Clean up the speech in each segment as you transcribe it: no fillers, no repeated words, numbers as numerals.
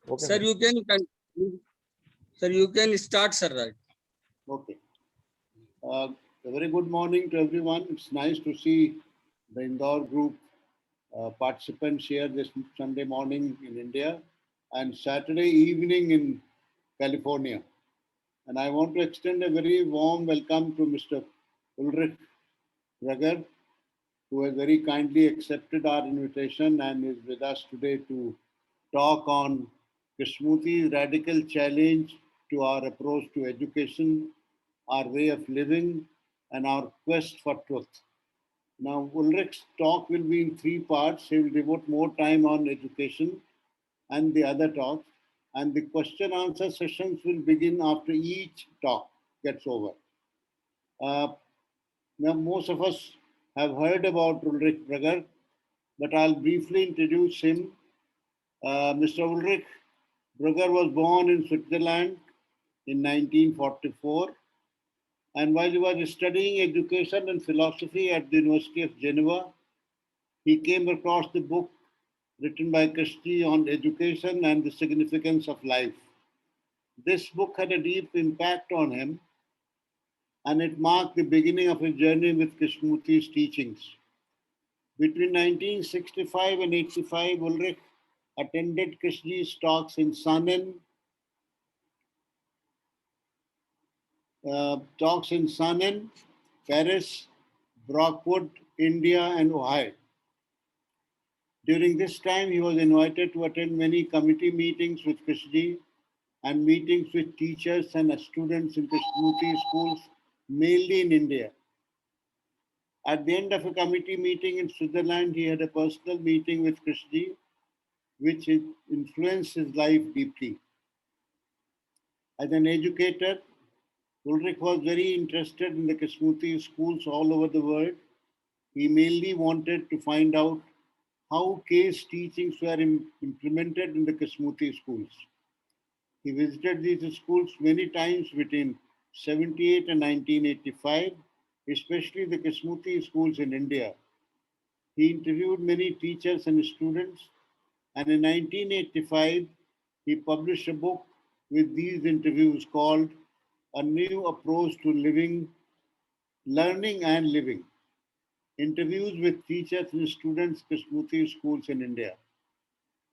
Okay, Sir, you can sir, you can start, sir. Right. Okay. A very good morning to everyone. It's nice to see the Indore group participants here this Sunday morning in India and Saturday evening in California. And I want to extend a very warm welcome to Mr. Ulrich, who has very kindly accepted our invitation and is with us today to talk on Krishnamurti's radical challenge to our approach to education, our way of living, and our quest for truth. Now, Ulrich's talk will be in three parts. He will devote more time on education and the other talks, and the question answer sessions will begin after each talk gets over. Now, most of us have heard about Ulrich Brugger, but I'll briefly introduce him. Mr. Ulrich Brugger was born in Switzerland in 1944, and while he was studying education and philosophy at the University of Geneva, he came across the book written by Krishna on education and the significance of life. This book had a deep impact on him, and it marked the beginning of his journey with Krishnamurti's teachings. Between 1965 and 85, Ulrich attended Krishna's talks in Saanen, Paris, Brockwood, India, and Ohio. During this time, he was invited to attend many committee meetings with Krishna and meetings with teachers and students in Krishnamurti schools, mainly in India. At the end of a committee meeting in Switzerland, he had a personal meeting with Krishna, which influenced his life deeply. As an educator, Ulrich was very interested in the Krishnamurti schools all over the world. He mainly wanted to find out how case teachings were implemented in the Krishnamurti schools. He visited these schools many times between 78 and 1985, especially the Krishnamurti schools in India. He interviewed many teachers and students, and in 1985, he published a book with these interviews called A New Approach to Learning and Living. Interviews with teachers and students Krishnamurti schools in India.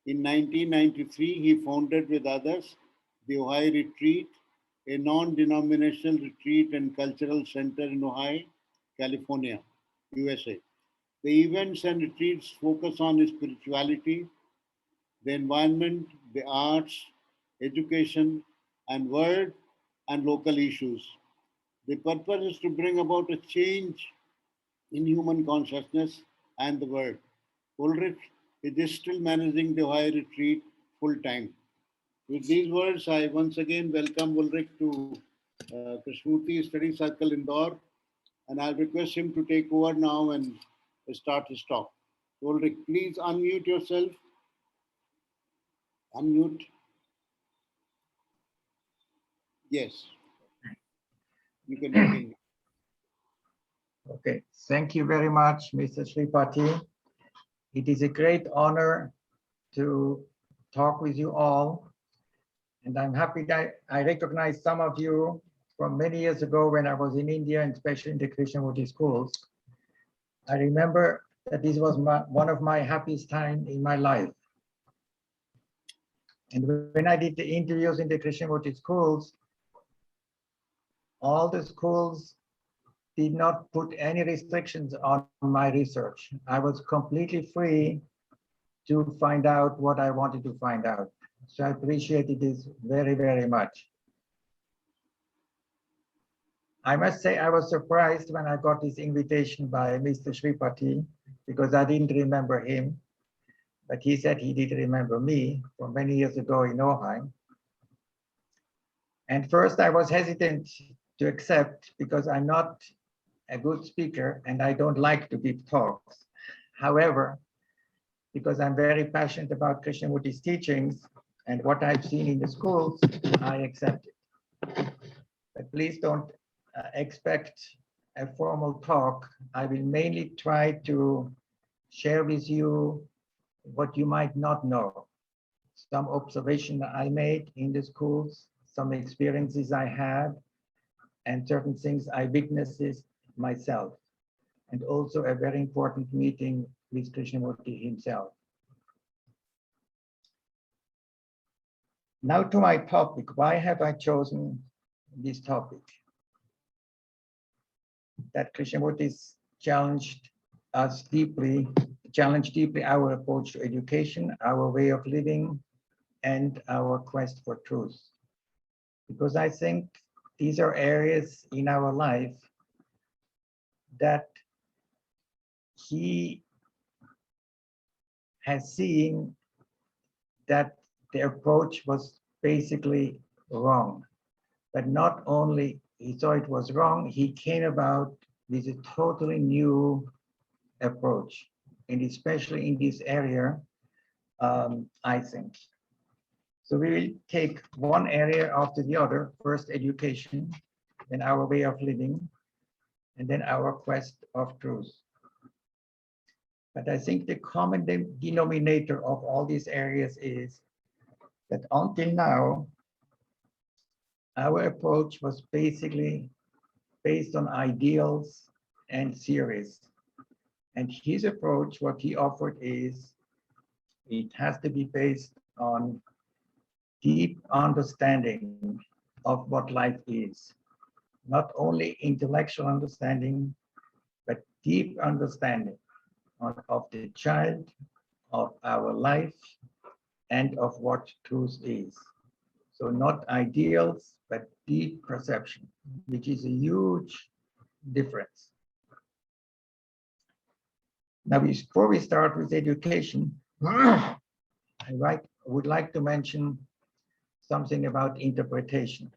In 1993, he founded with others the Ohio Retreat, a non-denominational retreat and cultural center in Ohio, California, USA. The events and retreats focus on spirituality, the environment, the arts, education, and world and local issues. The purpose is to bring about a change in human consciousness and the world. Ulrich is still managing the Ohio Retreat full time. With these words, I once again welcome Ulrich to Krishnamurti Study Circle Indore, and I'll request him to take over now and start his talk. Ulrich, please unmute yourself. Unmute. Yes. You can begin. Okay, thank you very much, Mr. Shripati. It is a great honor to talk with you all. And I'm happy that I recognize some of you from many years ago when I was in India, and especially in the Krishnamurti schools. I remember that this was one of my happiest times in my life. And when I did the interviews in the Krishnamurti schools, all the schools did not put any restrictions on my research. I was completely free to find out what I wanted to find out. So I appreciated this very, very much. I must say I was surprised when I got this invitation by Mr. Shripati, because I didn't remember him, but he said he did remember me from many years ago in Ohio. And first I was hesitant to accept because I'm not a good speaker and I don't like to give talks. However, because I'm very passionate about Krishnamurti's teachings and what I've seen in the schools, I accept it. But please don't expect a formal talk. I will mainly try to share with you what you might not know. some observation I made in the schools, some experiences I had, and certain things I witnessed myself, and also a very important meeting with Krishnamurti himself. Now to my topic. Why have I chosen this topic? That Krishnamurti challenged deeply our approach to education, our way of living, and our quest for truth. Because I think these are areas in our life that he has seen that the approach was basically wrong. But not only he saw it was wrong, he came about with a totally new approach, and especially in this area, I think. So we will take one area after the other, first education, then our way of living, and then our quest of truth. But I think the common denominator of all these areas is that until now, our approach was basically based on ideals and theories. And his approach, what he offered is, it has to be based on deep understanding of what life is. Not only intellectual understanding, but deep understanding of the child, of our life, and of what truth is. So not ideals, but deep perception, which is a huge difference. Now, before we start with education, I would like to mention something about interpretation.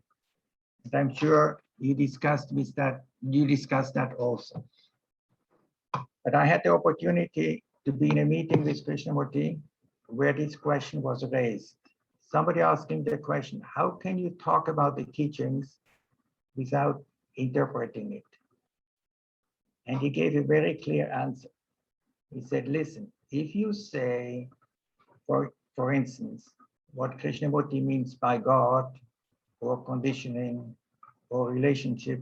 And I'm sure you discussed that also. But I had the opportunity to be in a meeting with Krishnamurti where this question was raised. Somebody asking the question, how can you talk about the teachings without interpreting it? And he gave a very clear answer. He said, listen, if you say, for instance, what Krishnamurti means by God or conditioning or relationship,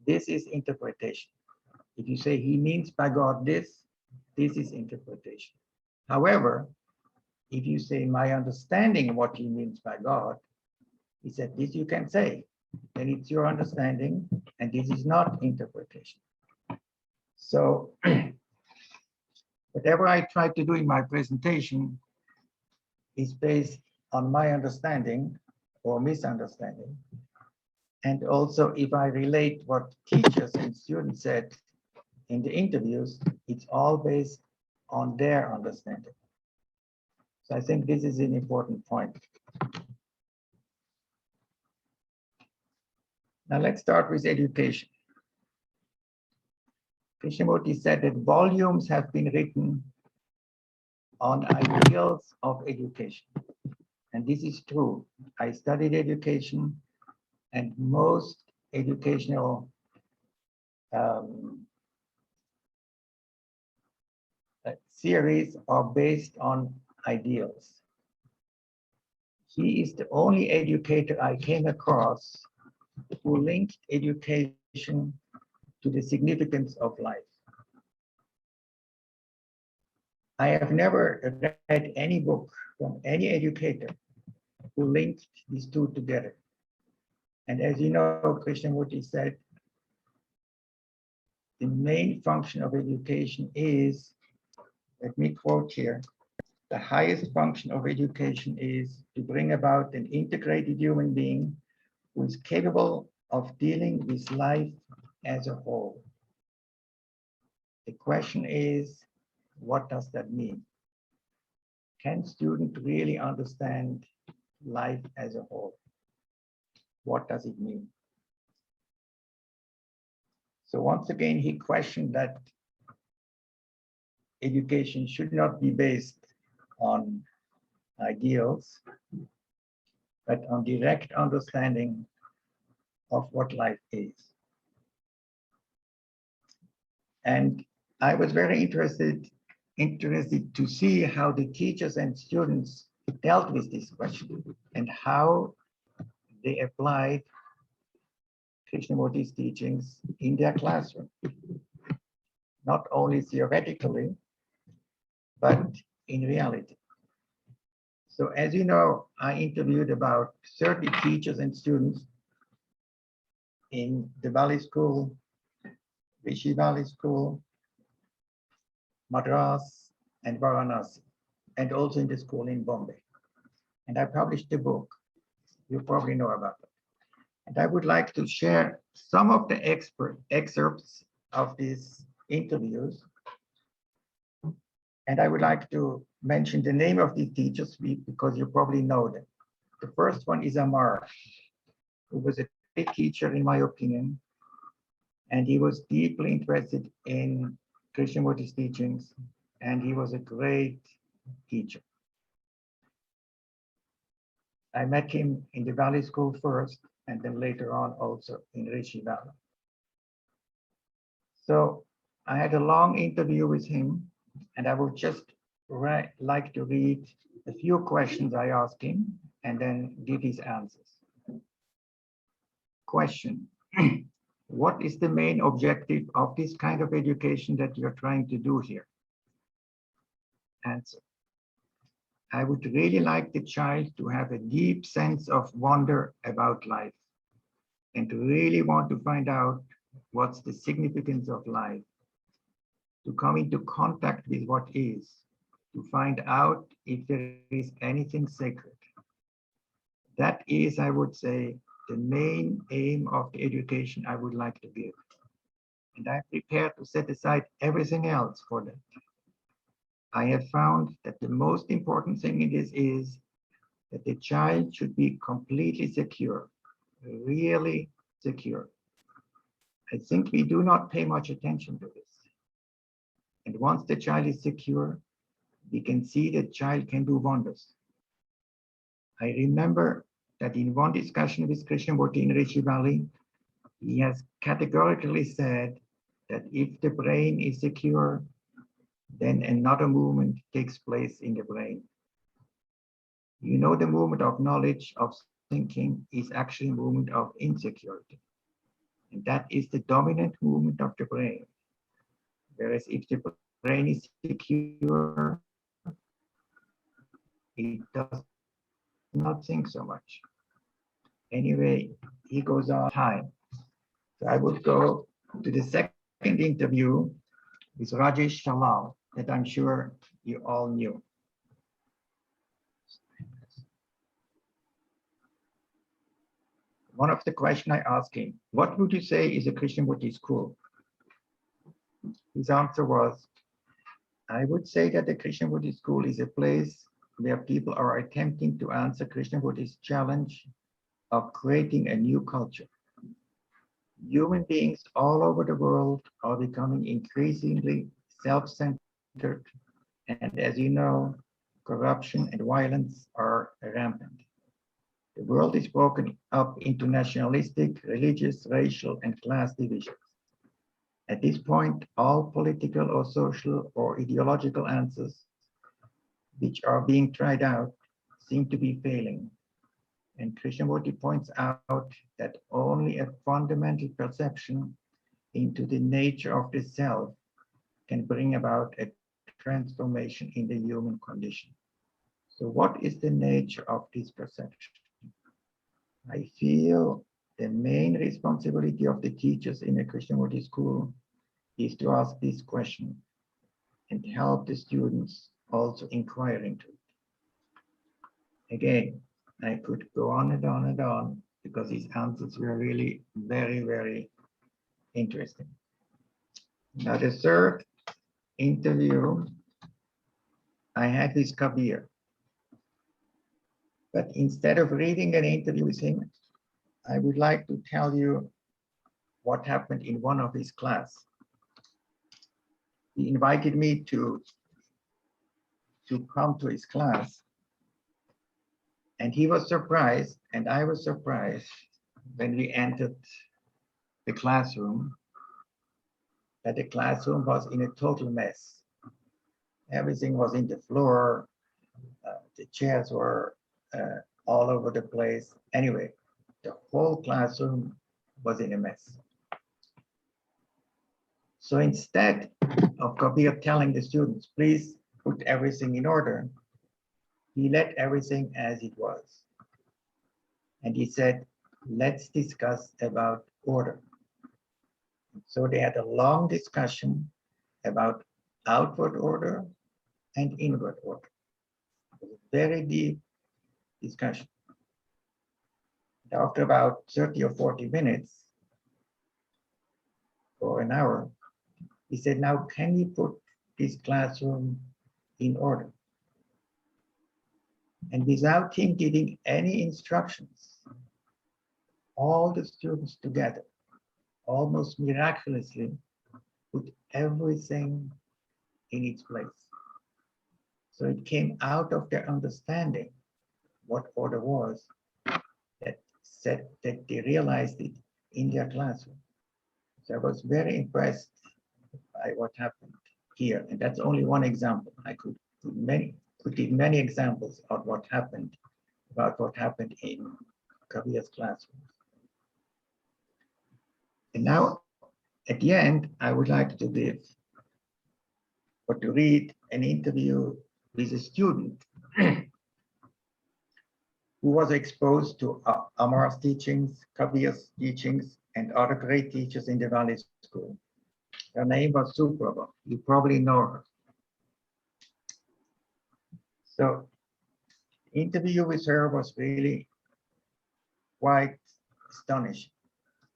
this is interpretation. If you say he means by God this is interpretation. However, if you say my understanding of what he means by God, he said this you can say, then it's your understanding and this is not interpretation. So whatever I try to do in my presentation is based on my understanding or misunderstanding. And also if I relate what teachers and students said in the interviews, it's all based on their understanding. So I think this is an important point. Now let's start with education. Krishnamurti said that volumes have been written on ideals of education. And this is true. I studied education, and most educational theories are based on ideals. He is the only educator I came across who linked education to the significance of life. I have never read any book from any educator who linked these two together. And as you know, Krishnamurti said, the main function of education is, let me quote here, the highest function of education is to bring about an integrated human being who is capable of dealing with life as a whole. The question is, what does that mean? Can students really understand life as a whole? What does it mean? So once again, he questioned that education should not be based on ideals, but on direct understanding of what life is. And I was very interested to see how the teachers and students dealt with this question and how they applied Krishnamurti's teachings in their classroom, not only theoretically, but in reality. So as you know, I interviewed about 30 teachers and students in the Valley School, Rishi Valley School, Madras, and Varanasi, and also in the school in Bombay. And I published a book. You probably know about it. And I would like to share some of the excerpts of these interviews. And I would like to mention the name of these teachers because you probably know them. The first one is Amar, who was a great teacher in my opinion. And he was deeply interested in Krishnamurti's teachings. And he was a great teacher. I met him in the Valley School first, and then later on also in Rishi Valley. So I had a long interview with him, and I would just like to read a few questions I asked him and then give his answers. Question: what is the main objective of this kind of education that you're trying to do here? Answer: I would really like the child to have a deep sense of wonder about life and to really want to find out what's the significance of life, to come into contact with what is, to find out if there is anything sacred. That is, I would say, the main aim of the education I would like to give. And I'm prepared to set aside everything else for that. I have found that the most important thing in this is that the child should be completely secure, really secure. I think we do not pay much attention to this. And once the child is secure, we can see that child can do wonders. I remember that in one discussion with Krishnamurti in Rishi Valley, he has categorically said that if the brain is secure, then another movement takes place in the brain. You know, the movement of knowledge, of thinking, is actually a movement of insecurity. And that is the dominant movement of the brain. Whereas if the brain is secure, it does not think so much. Anyway, he goes on time. So I will go to the second interview with Rajesh Shalal that I'm sure you all knew. One of the questions I asked him, what would you say is a Krishnamurti school? His answer was, I would say that the Krishnamurti school is a place where people are attempting to answer Krishnamurti's challenge of creating a new culture. Human beings all over the world are becoming increasingly self-centered, and as you know, corruption and violence are rampant. The world is broken up into nationalistic, religious, racial, and class divisions. At this point, all political or social or ideological answers which are being tried out seem to be failing. And Krishnamurti points out that only a fundamental perception into the nature of the self can bring about a transformation in the human condition. So what is the nature of this perception? I feel the main responsibility of the teachers in a Krishnamurti school is to ask this question and help the students also inquire into it. Again, I could go on and on and on because his answers were really very, very interesting. Now, the third interview I had with Kabir. But instead of reading an interview with him, I would like to tell you what happened in one of his class. He invited me to come to his class. And he was surprised, and I was surprised when we entered the classroom, that the classroom was in a total mess. Everything was in the floor. The chairs were all over the place. Anyway, the whole classroom was in a mess. So instead of Kabir telling the students, please put everything in order, he left everything as it was. And he said, let's discuss about order. So they had a long discussion about outward order and inward order. It was a very deep discussion. After about 30 or 40 minutes or an hour, he said, now can you put this classroom in order? And without him giving any instructions, all the students together, almost miraculously, put everything in its place. So it came out of their understanding what order was, that said that they realized it in their classroom. So I was very impressed by what happened here. And that's only one example. I could give many examples of what happened, about what happened in Kabir's classroom. And now, at the end, I would like to give or to read an interview with a student who was exposed to Amar's teachings, Kabir's teachings, and other great teachers in the Valley School. Her name was Suprabha. You probably know her. So, the interview with her was really quite astonishing.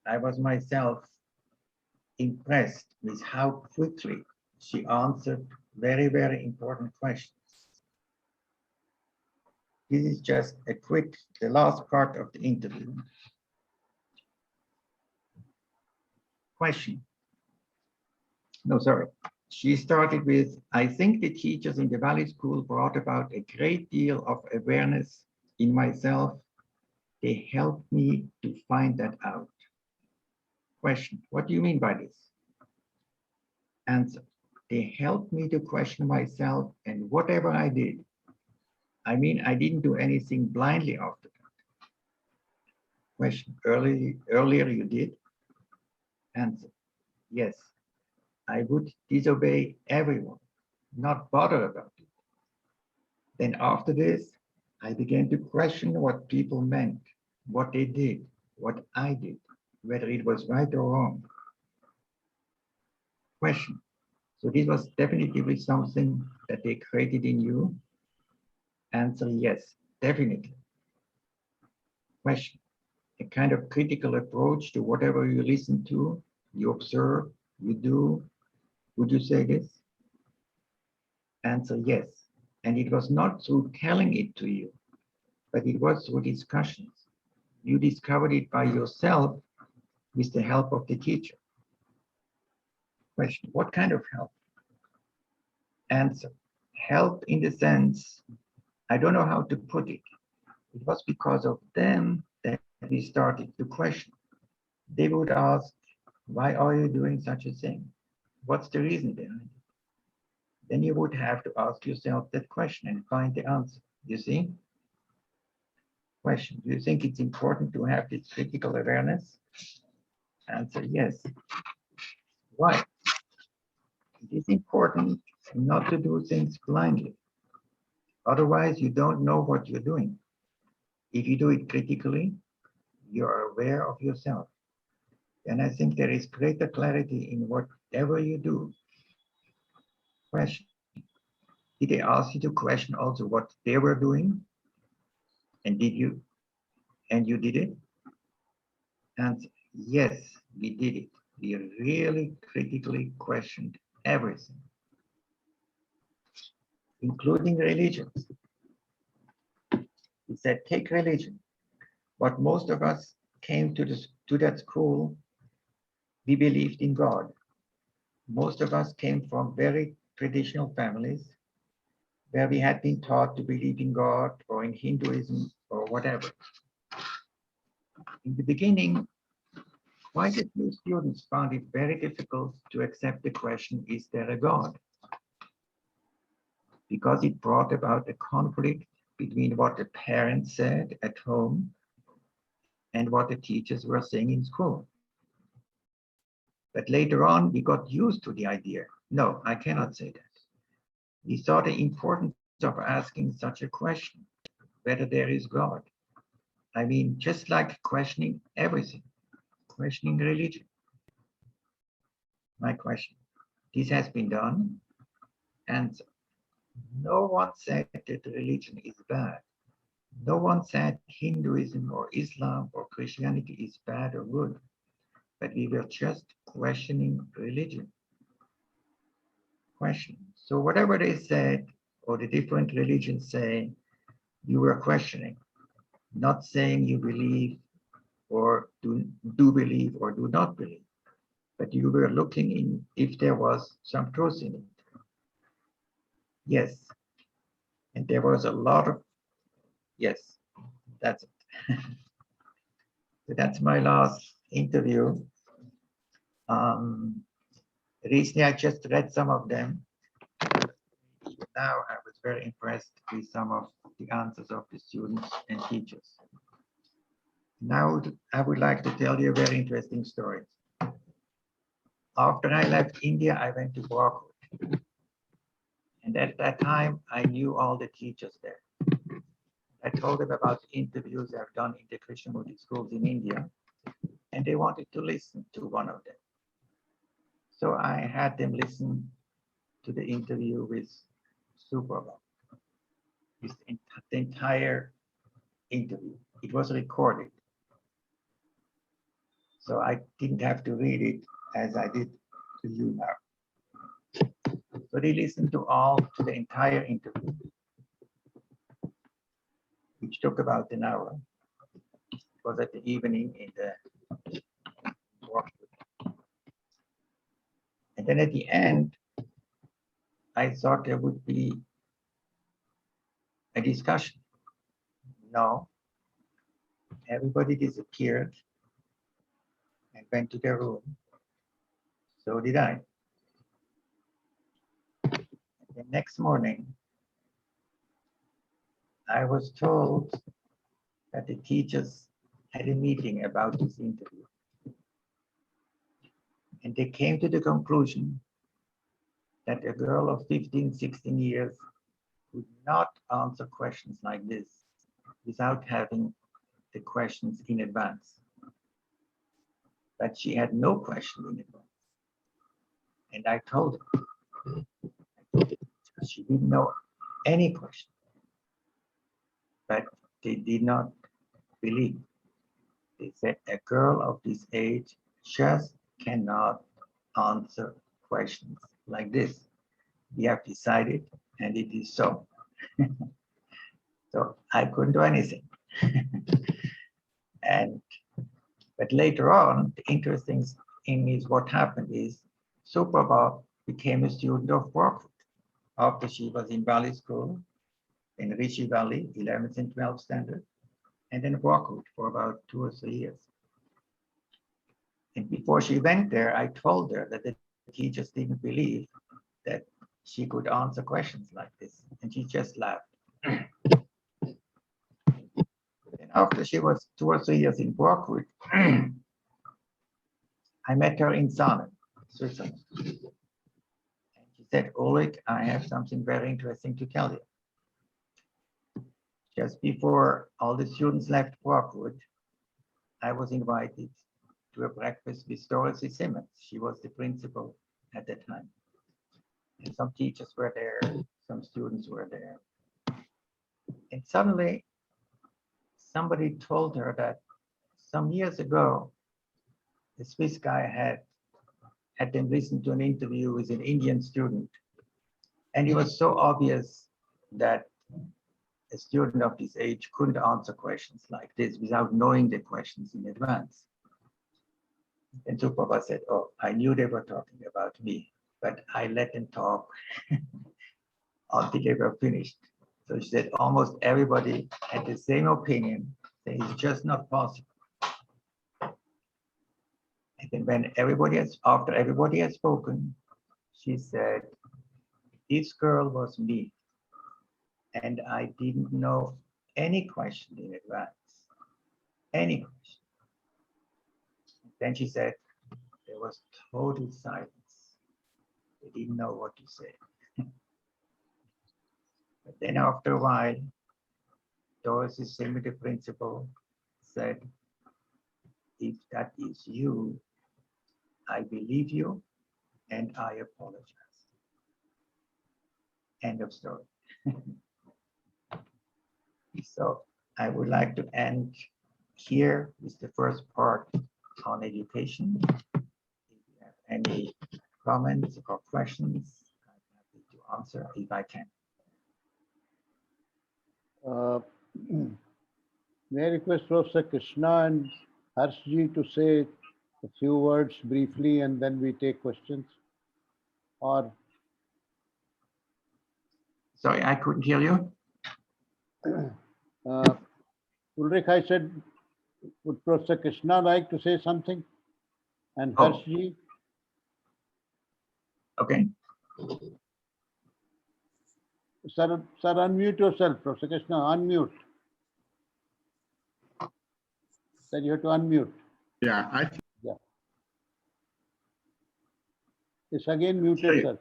I was myself impressed with how quickly she answered very, very important questions. This is just a quick, the last part of the interview. Question. No, sorry. She started with, I think the teachers in the Valley School brought about a great deal of awareness in myself. They helped me to find that out. Question, what do you mean by this? Answer, they helped me to question myself and whatever I did. I mean, I didn't do anything blindly after that. Question, earlier you did? Answer, yes. I would disobey everyone, not bother about it. Then after this, I began to question what people meant, what they did, what I did, whether it was right or wrong. Question. So this was definitively something that they created in you? Answer, yes, definitely. Question. A kind of critical approach to whatever you listen to, you observe, you do. Would you say this? Answer, yes. And it was not through telling it to you, but it was through discussions. You discovered it by yourself with the help of the teacher. Question, what kind of help? Answer, help in the sense, I don't know how to put it. It was because of them that we started to question. They would ask, why are you doing such a thing? What's the reason behind it? Then you would have to ask yourself that question and find the answer, you see? Question, do you think it's important to have this critical awareness? Answer, yes. Why? It is important not to do things blindly. Otherwise, you don't know what you're doing. If you do it critically, you're aware of yourself. And I think there is greater clarity in whatever you do. Question. Did they ask you to question also what they were doing? And you did it? Answer, yes, we did it. We really critically questioned everything, including religions. He said, take religion. But most of us came to that school, we believed in God. Most of us came from very traditional families where we had been taught to believe in God or in Hinduism or whatever. In the beginning, quite a few students found it very difficult to accept the question, is there a God? because it brought about a conflict between what the parents said at home and what the teachers were saying in school. But later on, we got used to the idea. No, I cannot say that. We saw the importance of asking such a question, whether there is God. I mean, just like questioning everything, questioning religion. My question, this has been done, and no one said that religion is bad. No one said Hinduism or Islam or Christianity is bad or good, but we were just questioning religion. Questioning. So whatever they said, or the different religions say, you were questioning, not saying you believe or do believe or do not believe, but you were looking in if there was some truth in it. Yes. And there was a lot of, yes, that's it. So that's my last interview. Recently, I just read some of them. Now I was very impressed with some of the answers of the students and teachers. Now I would like to tell you a very interesting story. After I left India, I went to Brockwood. And at that time, I knew all the teachers there. I told them about the interviews I've done in the Krishnamurti schools in India, and they wanted to listen to one of them. So I had them listen to the interview with Subhra, with the entire interview. It was recorded. So I didn't have to read it as I did to you now. So they listened to the entire interview, which took about an hour. It was at the evening in the Brockwood. And then at the end, I thought there would be a discussion. No, everybody disappeared and went to their room. So did I. The next morning, I was told that the teachers had a meeting about this interview. And they came to the conclusion that a girl of 15, 16 years could not answer questions like this without having the questions in advance. But she had no question in advance. And I told her, she didn't know any question. But they did not believe. They said a girl of this age just cannot answer questions like this. We have decided, and it is so. So I couldn't do anything. But later on, the interesting thing is what happened is Suprabha became a student of Brockwood after she was in Valley School, in Rishi Valley, 11th and 12th standard, and then Brockwood for about 2 or 3 years. And before she went there, I told her that the teachers didn't believe that she could answer questions like this, and she just laughed. And after she was 2 or 3 years in Brockwood, I met her in Salem, Switzerland. And she said, Ulrich, I have something very interesting to tell you. Just before all the students left Brockwood, I was invited to a breakfast with Dorothy Simmons. She was the principal at that time. And some teachers were there, some students were there. And suddenly, somebody told her that some years ago, the Swiss guy had them listen to an interview with an Indian student. And it was so obvious that a student of this age couldn't answer questions like this without knowing the questions in advance. And Suprabha said, oh, I knew they were talking about me, but I let them talk until they were finished. So she said almost everybody had the same opinion, that it's just not possible. And then when after everybody had spoken, she said, this girl was me. and I didn't know any question in advance, any question. Then she said, there was total silence. They didn't know what to say. But then after a while, Doris' semi principal said, if that is you, I believe you and I apologize. End of story. So I would like to end here with the first part on education. If you have any comments or questions, I'm happy to answer if I can. May I request Professor Krishna and Harshji to say a few words briefly and then we take questions? Or Sorry, I couldn't hear you. Ulrich, I said, would Professor Krishna like to say something? And Oh. Harshji? Okay. Sir, unmute yourself, Professor Krishna, unmute. Sir, you have to unmute. Yeah, I think It's again muted, sir.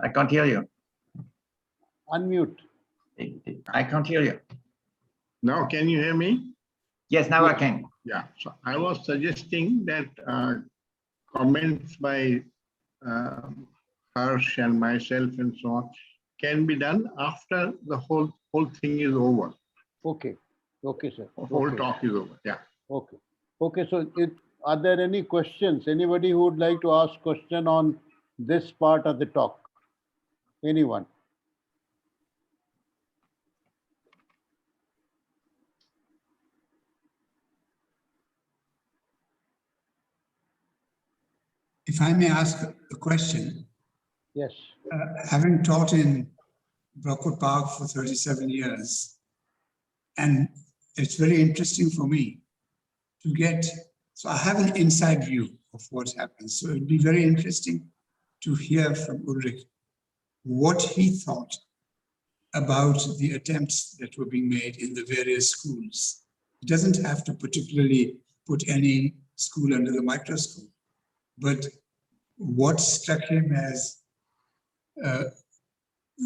I can't hear you. Unmute. I can't hear you. now, can you hear me? Yes, now I can. Yeah, so I was suggesting that comments by Harsh and myself and so on can be done after the whole thing is over. Okay. Okay, sir. The whole Okay. talk is over. Yeah. Okay. Okay, so are there any questions? Anybody who would like to ask question on this part of the talk? Anyone? If I may ask a question, Yes. having taught in Brockwood Park for 37 years, and it's very interesting for me to get, so I have an inside view of what happens. So it'd be very interesting to hear from Ulrich what he thought about the attempts that were being made in the various schools. He doesn't have to particularly put any school under the microscope, but what struck him as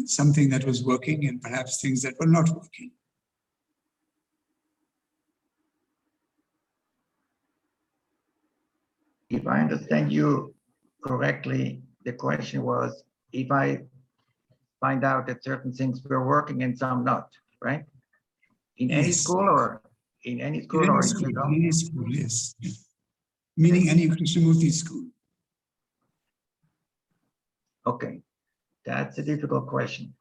something that was working and perhaps things that were not working. If I understand you correctly, the question was if I find out that certain things were working and some not, right? In any Yes. school or in any school In or any in school, general? in any school, yes. Meaning any Krishnamurti school. Okay, that's a difficult question.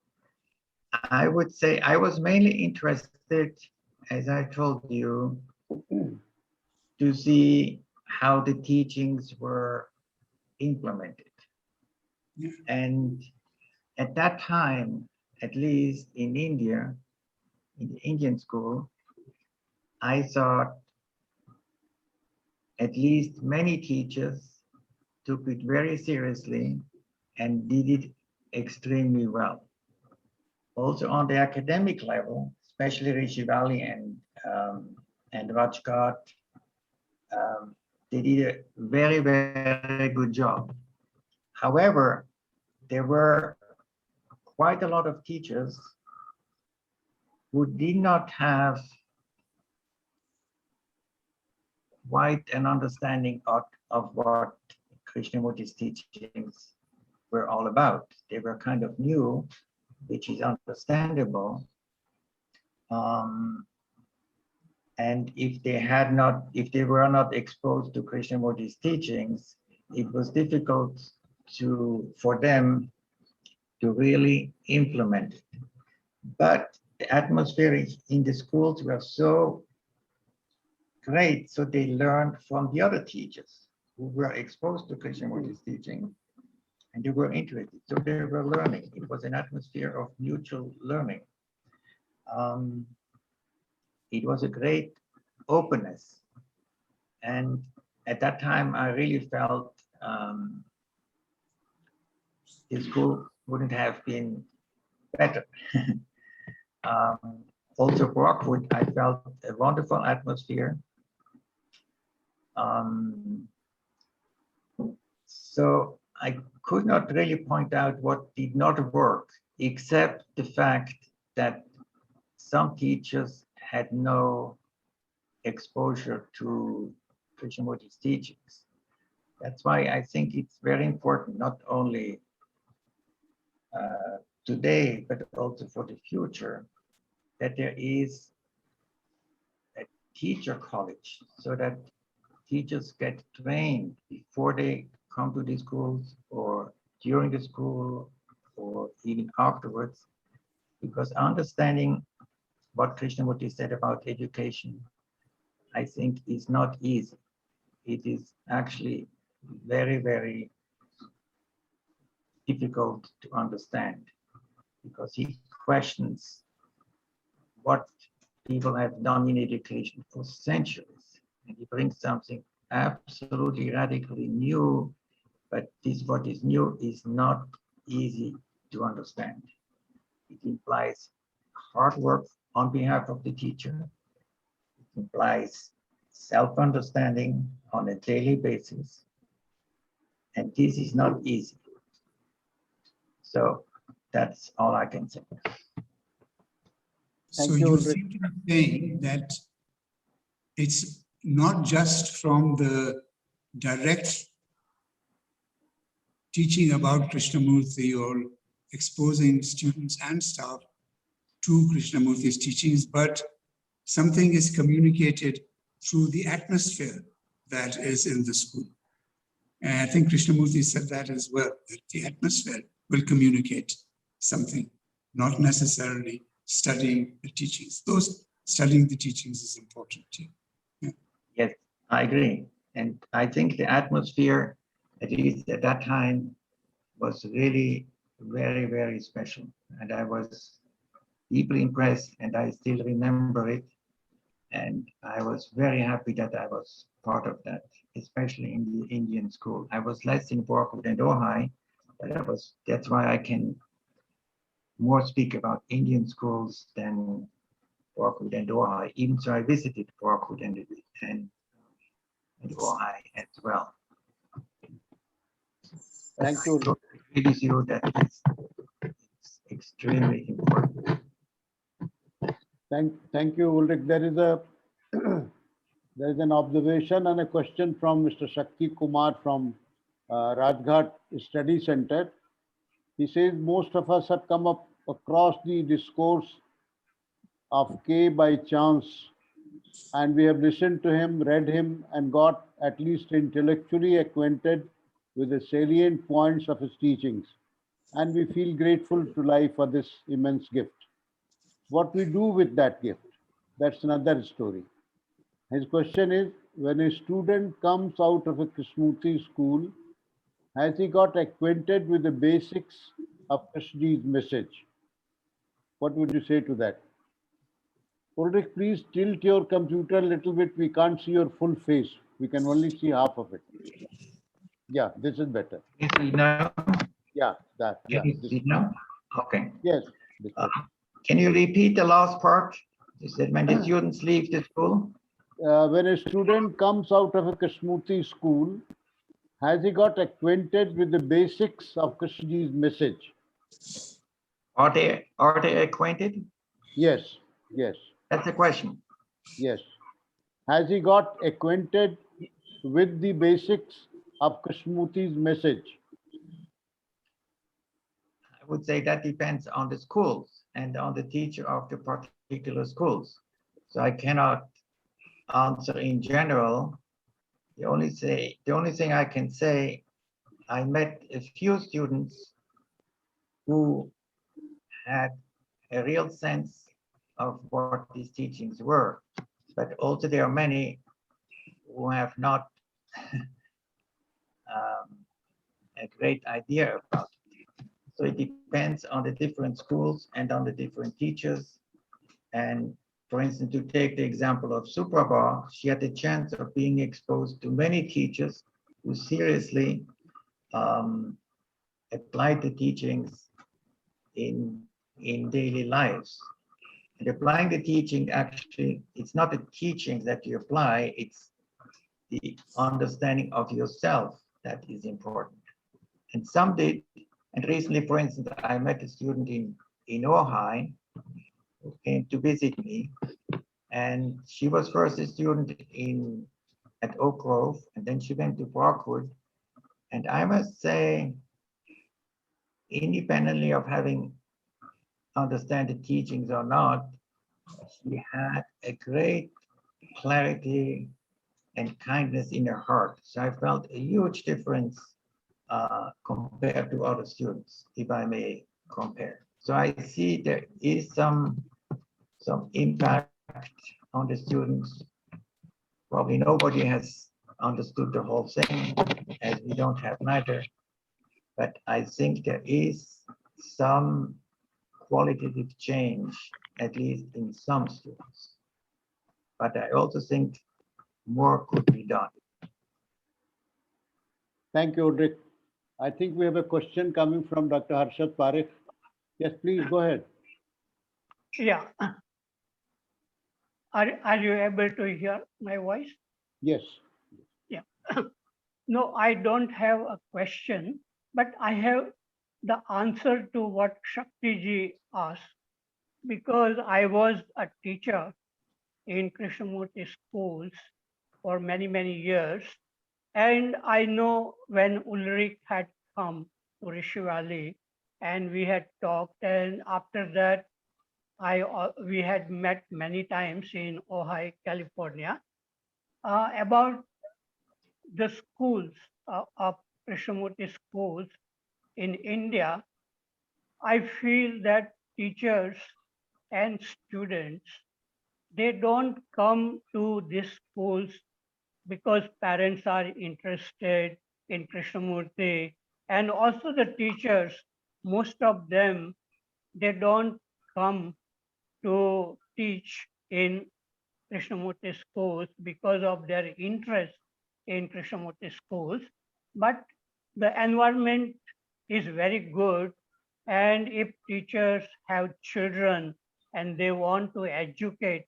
I would say I was mainly interested, as I told you, to see how the teachings were implemented. Yeah. And at that time, at least in India, in the Indian school, I thought at least many teachers took it very seriously and did it extremely well. Also on the academic level, especially Rishivali and Rajkot, they did a very, very good job. However, there were quite a lot of teachers who did not have quite an understanding of what Krishnamurti's teachings were all about. They were kind of new, which is understandable. And if they were not exposed to Krishnamurti's teachings, it was difficult for them to really implement it. But the atmosphere in the schools were so great, so they learned from the other teachers who were exposed to Krishnamurti's teaching, and they were interested, so they were learning. It was an atmosphere of mutual learning. It was a great openness, and at that time I really felt the school wouldn't have been better. Also, Brockwood, I felt a wonderful atmosphere. So I could not really point out what did not work, except the fact that some teachers had no exposure to Krishnamurti's teachings. That's why I think it's very important, not only today, but also for the future, that there is a teacher college so that teachers get trained before they come to the schools or during the school or even afterwards, because understanding what Krishnamurti said about education, I think is not easy. It is actually very, very difficult to understand because he questions what people have done in education for centuries. And he brings something absolutely radically new, but this what is new is not easy to understand. It implies hard work on behalf of the teacher. It implies self-understanding on a daily basis. And this is not easy. So that's all I can say. So Thank you, you Ulrich. seem to be saying that it's not just from the direct teaching about Krishnamurti or exposing students and staff to Krishnamurti's teachings, but something is communicated through the atmosphere that is in the school. And I think Krishnamurti said that as well, that the atmosphere will communicate something, not necessarily studying the teachings. Those studying the teachings is important too. Yeah. Yes, I agree. And I think the atmosphere, at least at that time, was really very, very special. And I was deeply impressed and I still remember it. And I was very happy that I was part of that, especially in the Indian school. I was less in Brockwood and Ojai, but that's why I can more speak about Indian schools than Brockwood and Ojai, even so I visited Brockwood and Ojai as well. Thank you. I totally agree with you that it's extremely important. Thank you, Ulrich. There is an observation and a question from Mr. Shakti Kumar from Rajghat Study Center. He says most of us have come up across the discourse of K by chance, and we have listened to him, read him, and got at least intellectually acquainted with the salient points of his teachings. And we feel grateful to life for this immense gift. What we do with that gift, that's another story. His question is, when a student comes out of a Krishnamurti school, has he got acquainted with the basics of Krishna's message? What would you say to that? Ulrich, please tilt your computer a little bit. We can't see your full face. We can only see half of it. Yeah, this is better. Can you see now? Yeah, that. Can you see now? Okay. Yes. this Uh, one. Can you repeat the last part? You said when the students leave the school? When a student comes out of a Krishnamurti school, has he got acquainted with the basics of Krishna's message? Are they acquainted? Yes, yes, That's the question. yes. Has he got acquainted with the basics of Krishnamurti's message? I would say that depends on the schools and on the teacher of the particular schools. So I cannot answer in general. The only thing I can say, I met a few students who had a real sense of what these teachings were, but also there are many who have not a great idea about it. So it depends on the different schools and on the different teachers. And for instance, to take the example of Suprabha, she had the chance of being exposed to many teachers who seriously applied the teachings in daily lives. And applying the teaching, actually, it's not the teachings that you apply, it's the understanding of yourself that is important. And some did, and recently, for instance, I met a student in Ojai who came to visit me, and she was first a student at Oak Grove, and then she went to Brockwood. And I must say, independently of having understand the teachings or not, she had a great clarity and kindness in her heart. So I felt a huge difference compared to other students, if I may compare. So I see there is some impact on the students. Probably nobody has understood the whole thing, as we don't have neither. But I think there is some qualitative change, at least in some students. But I also think more could be done. Thank you, Ulrich. I think we have a question coming from Dr. Harshad Parekh. Yes, please go ahead. Yeah. Are you able to hear my voice? Yes. Yeah. No, I don't have a question, but I have the answer to what Shakti asked, because I was a teacher in Krishnamurti schools for many, many years. And I know when Ulrich had come to Rishi Valley and we had talked, and after that, we had met many times in Ojai, California, about the schools of Krishnamurti schools in India. I feel that teachers and students, they don't come to these schools because parents are interested in Krishnamurti, and also the teachers, most of them, they don't come to teach in Krishnamurti schools because of their interest in Krishnamurti schools, but the environment is very good, and if teachers have children and they want to educate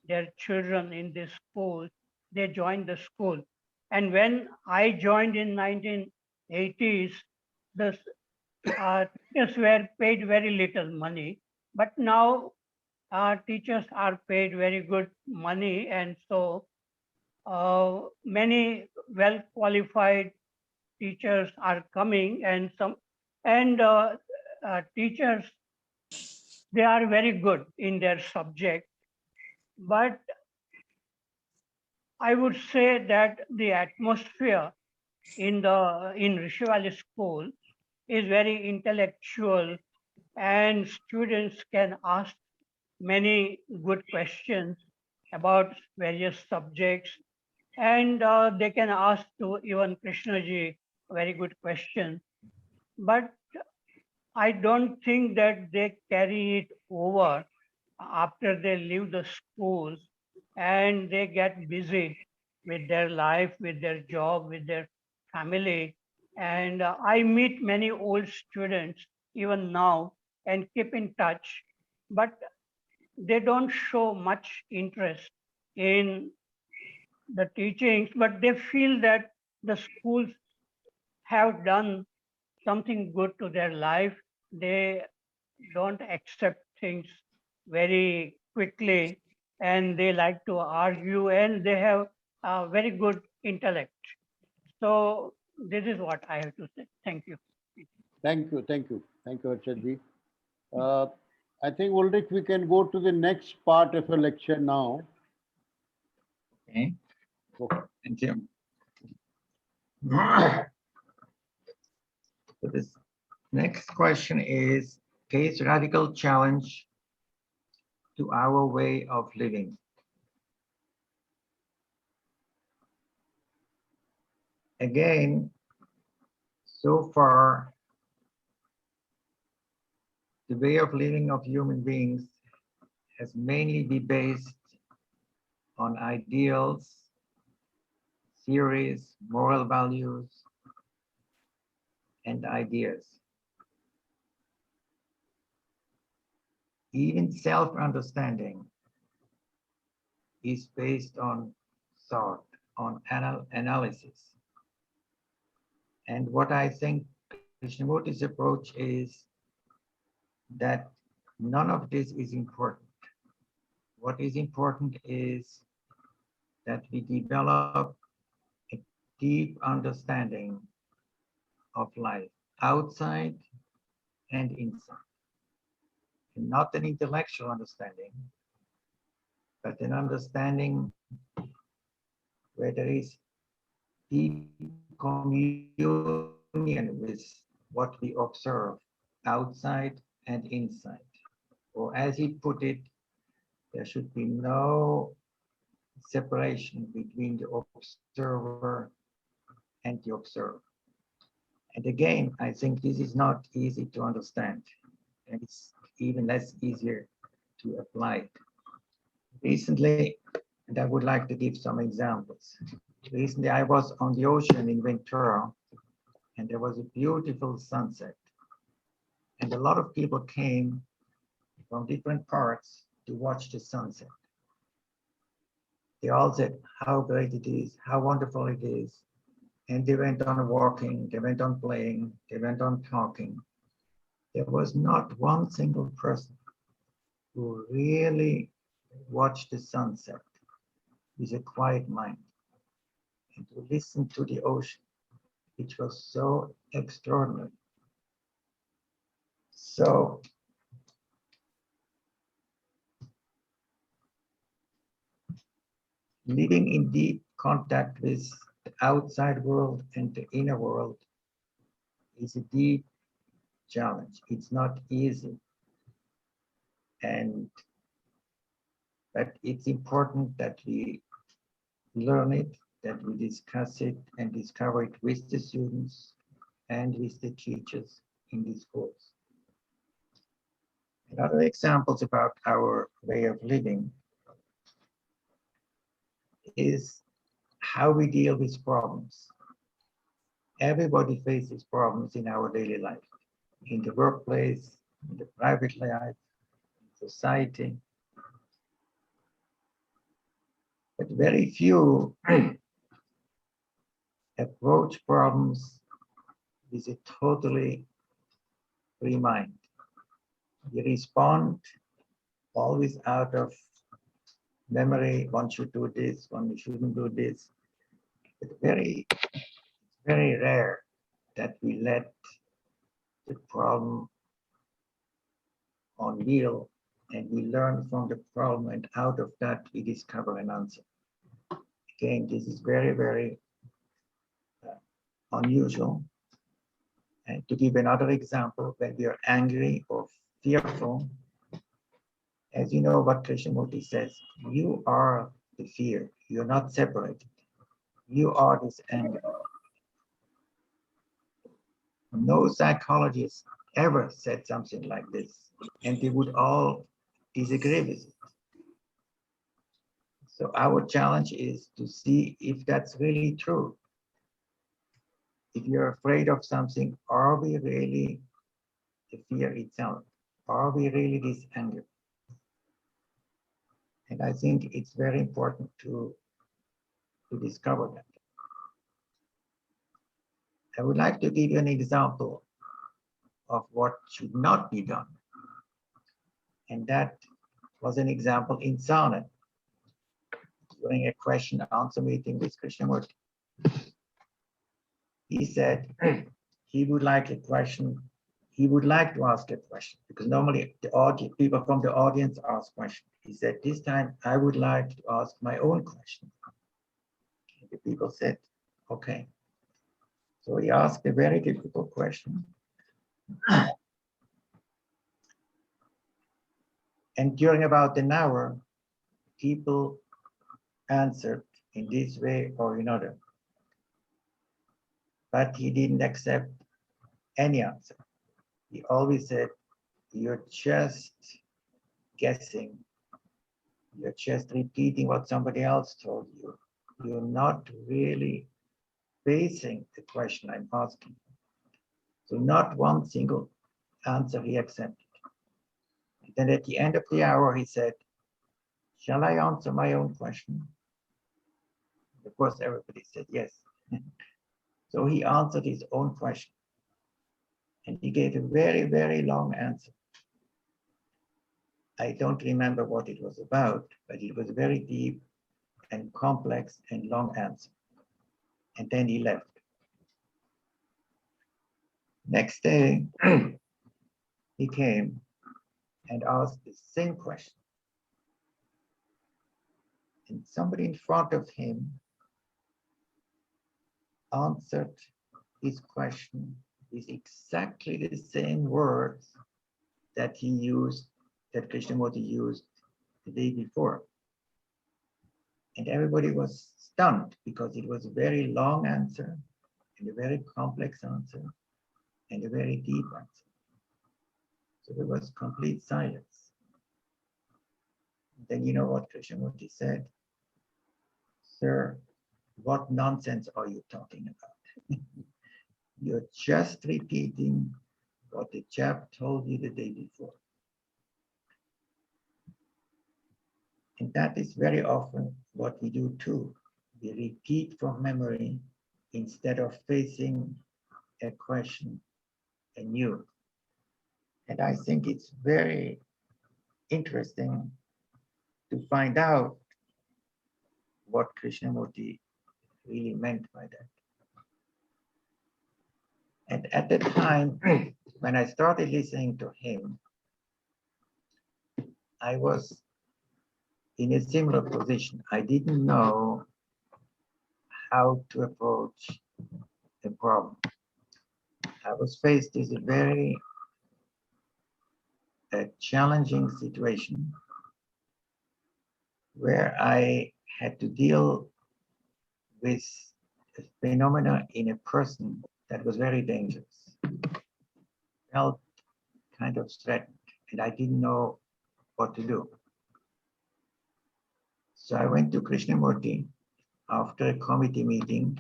their children in this school, they join the school. And when I joined in 1980s, the teachers were paid very little money, but now teachers are paid very good money, and so many well qualified teachers are coming, and teachers, they are very good in their subject, but I would say that the atmosphere in Rishi Valley school is very intellectual, and students can ask many good questions about various subjects, and they can ask to even Krishnaji very good questions. But I don't think that they carry it over after they leave the school and they get busy with their life, with their job, with their family. And I meet many old students even now and keep in touch, but they don't show much interest in the teachings, but they feel that the schools have done something good to their life. They don't accept things very quickly, and they like to argue, and they have a very good intellect. So this is what I have to say. Thank you. Thank you. Thank you. Thank you, Harshadji. I think, Ulrich, we can go to the next part of the lecture now. Okay. Okay. Thank you. So this next question is, face radical challenge to our way of living. Again, so far, the way of living of human beings has mainly been based on ideals, theories, moral values, and ideas. even self-understanding is based on thought, on analysis. And what I think Krishnamurti's approach is that none of this is important. What is important is that we develop a deep understanding of life outside and inside. And not an intellectual understanding, but an understanding where there is deep communion with what we observe outside and inside. Or as he put it, there should be no separation between the observer and the observed. And again, I think this is not easy to understand, and it's even less easier to apply. Recently, and I would like to give some examples. Recently, I was on the ocean in Ventura, and there was a beautiful sunset. And a lot of people came from different parts to watch the sunset. They all said how great it is, how wonderful it is. And they went on walking, they went on playing, they went on talking. There was not one single person who really watched the sunset with a quiet mind and to listen to the ocean, which was so extraordinary. So living in deep contact with the outside world and the inner world is a deep challenge. It's not easy. But it's important that we learn it, that we discuss it and discover it with the students and with the teachers in these schools. And other examples about our way of living is how we deal with problems. Everybody faces problems in our daily life, in the workplace, in the private life, in society. But very few approach problems with a totally free mind. We respond always out of memory, one should do this, one shouldn't do this. It's very rare that we let the problem unveil and we learn from the problem, and out of that we discover an answer. Again, this is very unusual. And to give another example, when we are angry or fearful, as you know what Krishnamurti says, you are the fear, you're not separated. You are this anger. No psychologist ever said something like this, and they would all disagree with it. So our challenge is to see if that's really true. If you're afraid of something, are we really the fear itself? Are we really this anger? And I think it's very important to discover that. I would like to give you an example of what should not be done. And that was an example in Sarnath during a question and answer meeting with Krishnamurti. He said he would like a question. He would like to ask a question because normally the people from the audience ask questions. He said, this time I would like to ask my own question. And the people said, okay. So he asked a very difficult question. And during about an hour, people answered in this way or another. But he didn't accept any answer. He always said, you're just guessing. You're just repeating what somebody else told you. You're not really facing the question I'm asking. So not one single answer he accepted. Then at the end of the hour, he said, shall I answer my own question? Of course, everybody said yes. So he answered his own question. And he gave a very, very long answer. I don't remember what it was about, but it was very deep and complex and long answer. And then he left. Next day, he came and asked the same question. And somebody in front of him answered his question with exactly the same words that he used, that Krishnamurti used the day before. And everybody was stunned because it was a very long answer and a very complex answer and a very deep answer. So there was complete silence. Then you know what Krishnamurti said? Sir, what nonsense are you talking about? You're just repeating what the chap told you the day before. And that is very often what we do too. We repeat from memory instead of facing a question anew. And I think it's very interesting to find out what Krishnamurti really meant by that. And at the time, when I started listening to him, I was in a similar position. I didn't know how to approach the problem. I was faced with a very challenging situation where I had to deal with a phenomena in a person that was very dangerous. Felt kind of threatened, and I didn't know what to do. So I went to Krishnamurti after a committee meeting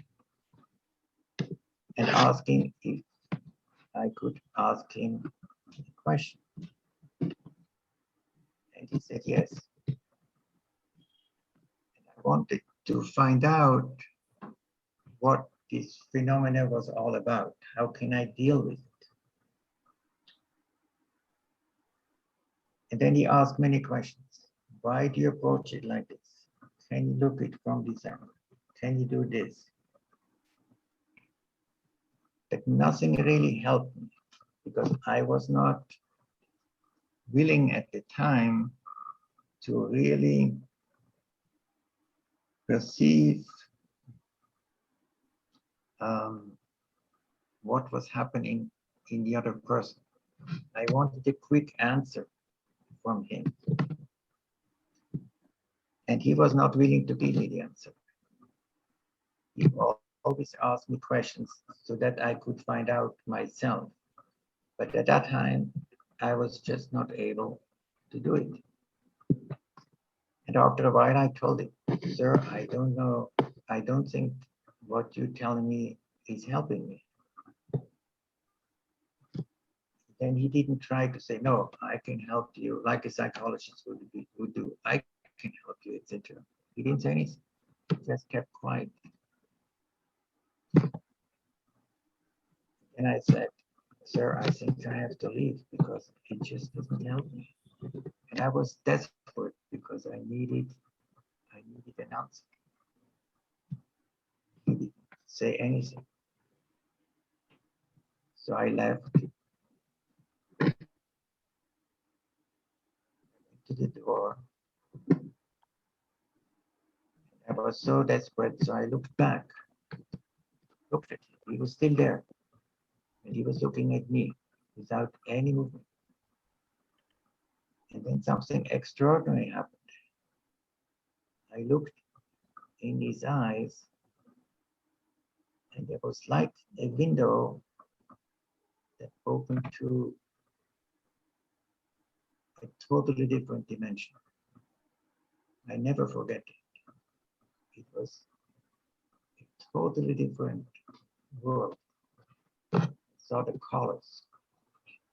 and asked him if I could ask him a question. And he said yes. And I wanted to find out what this phenomena was all about. How can I deal with it? And then he asked many questions. Why do you approach it like this? Can you look it from this angle? Can you do this? But nothing really helped me because I was not willing at the time to really perceive what was happening in the other person. I wanted a quick answer from him. And he was not willing to give me the answer. He always asked me questions so that I could find out myself. But at that time, I was just not able to do it. And after a while, I told him, sir, I don't know. I don't think what you're telling me is helping me. Then he didn't try to say, no, I can help you, like a psychologist would do. I can help you, etc. He didn't say anything. He just kept quiet. And I said, sir, I think I have to leave because it just doesn't help me. And I was desperate because I needed an answer. He didn't say anything. So I left to the door. I was so desperate, so I looked back, looked at him. He was still there. And he was looking at me without any movement. And then something extraordinary happened. I looked in his eyes, and there was like a window that opened to a totally different dimension. I never forget it. It was a totally different world. I saw the colors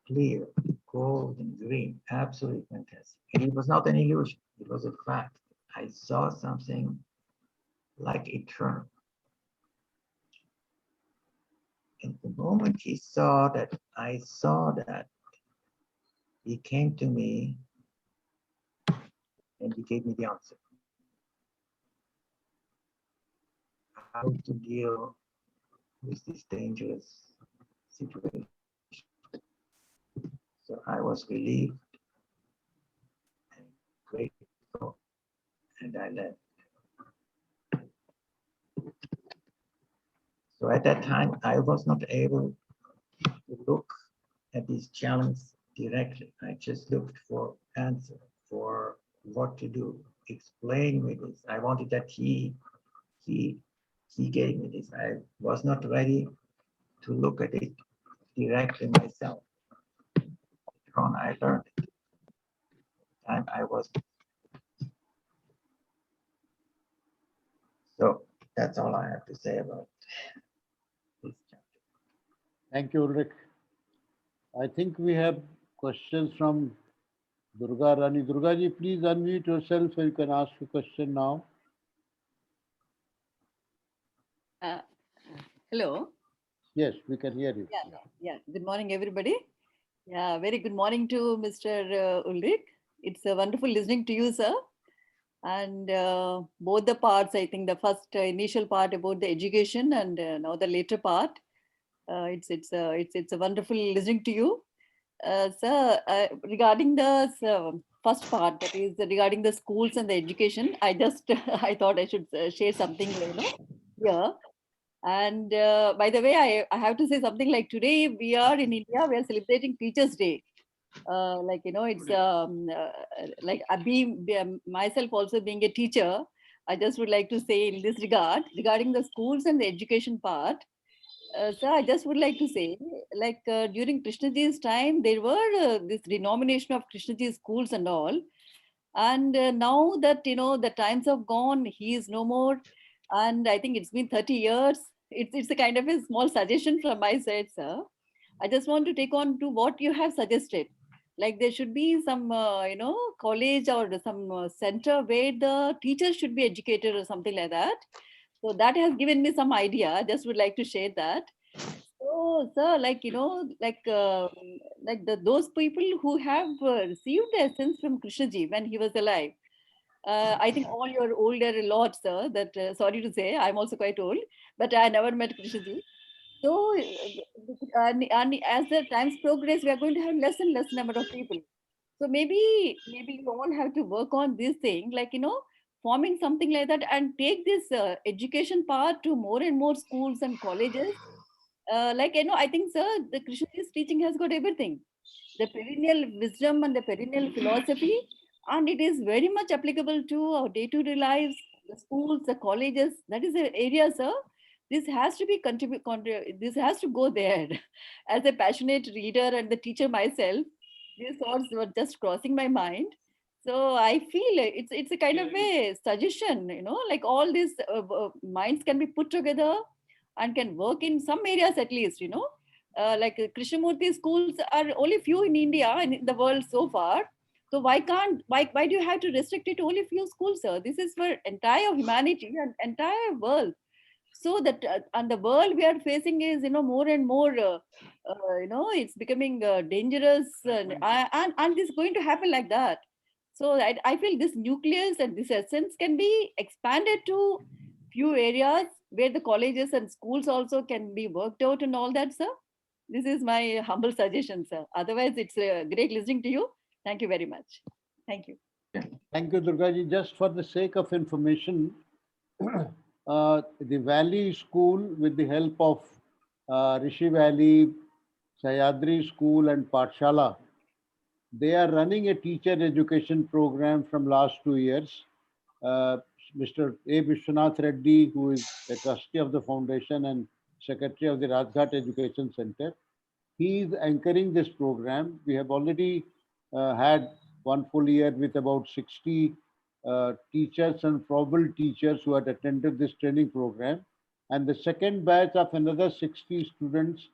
clear, gold and green, absolutely fantastic. And it was not an illusion, it was a fact. I saw something like eternal. And the moment he saw that, I saw that, he came to me and he gave me the answer. How to deal with this dangerous situation. So I was relieved and grateful, and I left. So at that time, I was not able to look at these challenges directly. I just looked for answer, for what to do, explain me this. I wanted that he gave me this. I was not ready to look at it directly myself. Later on, I learned it. Time I was. So that's all I have to say about this chapter. Thank you, Ulrich. I think we have questions from Durga Rani. Durga ji, please unmute yourself so you can ask a question now. Hello. Yes, we can hear you. Yeah. Good morning, everybody. Yeah, very good morning to Mr. Ulrich. It's wonderful listening to you, sir. And both the parts, I think the first initial part about the education and now the later part, it's a wonderful listening to you, sir. Regarding the first part, that is regarding the schools and the education, I just I thought I should share something, here. And by the way, I have to say something like today we are in India, we are celebrating Teachers' Day. It's like myself also being a teacher, I just would like to say in this regard, regarding the schools and the education part. So I just would like to say, during Krishnaji's time, there were this denomination of Krishnaji's schools and all. And now that, the times have gone, he is no more. And I think it's been 30 years. It's a kind of a small suggestion from my side, sir. I just want to take on to what you have suggested. Like there should be some, college or some center where the teachers should be educated or something like that. So that has given me some idea. I just would like to share that. So, sir, those people who have received the essence from Krishnaji when he was alive. I think all your older lot, sir, that sorry to say, I'm also quite old, but I never met Krishnaji. So, and as the times progress, we are going to have less and less number of people. So maybe you all have to work on this thing, forming something like that, and take this education part to more and more schools and colleges. I think, sir, the Krishna's teaching has got everything, the perennial wisdom and the perennial philosophy, and it is very much applicable to our day-to-day lives, the schools, the colleges. That is the area, sir. This has to be this has to go there. As a passionate reader and the teacher myself, these thoughts were just crossing my mind. So I feel it's a kind of a suggestion, like all these minds can be put together and can work in some areas at least, Krishnamurti schools are only few in India and in the world so far. So why do you have to restrict it to only few schools, sir? This is for entire humanity and entire world. So that and the world we are facing is, more and more, it's becoming dangerous, and this is going to happen like that. So I feel this nucleus and this essence can be expanded to few areas where the colleges and schools also can be worked out and all that, sir. This is my humble suggestion, sir. Otherwise, it's great listening to you. Thank you very much. Thank you. Thank you, Durga ji. Just for the sake of information, the Valley School, with the help of Rishi Valley, Sheshadri School and Pathshala, they are running a teacher education program from last 2 years. Mr. A. Vishwanath Reddy, who is the trustee of the foundation and secretary of the Rajghat Education Center, he is anchoring this program. We have already had one full year with about 60 teachers and probable teachers who had attended this training program. And the second batch of another 60 students,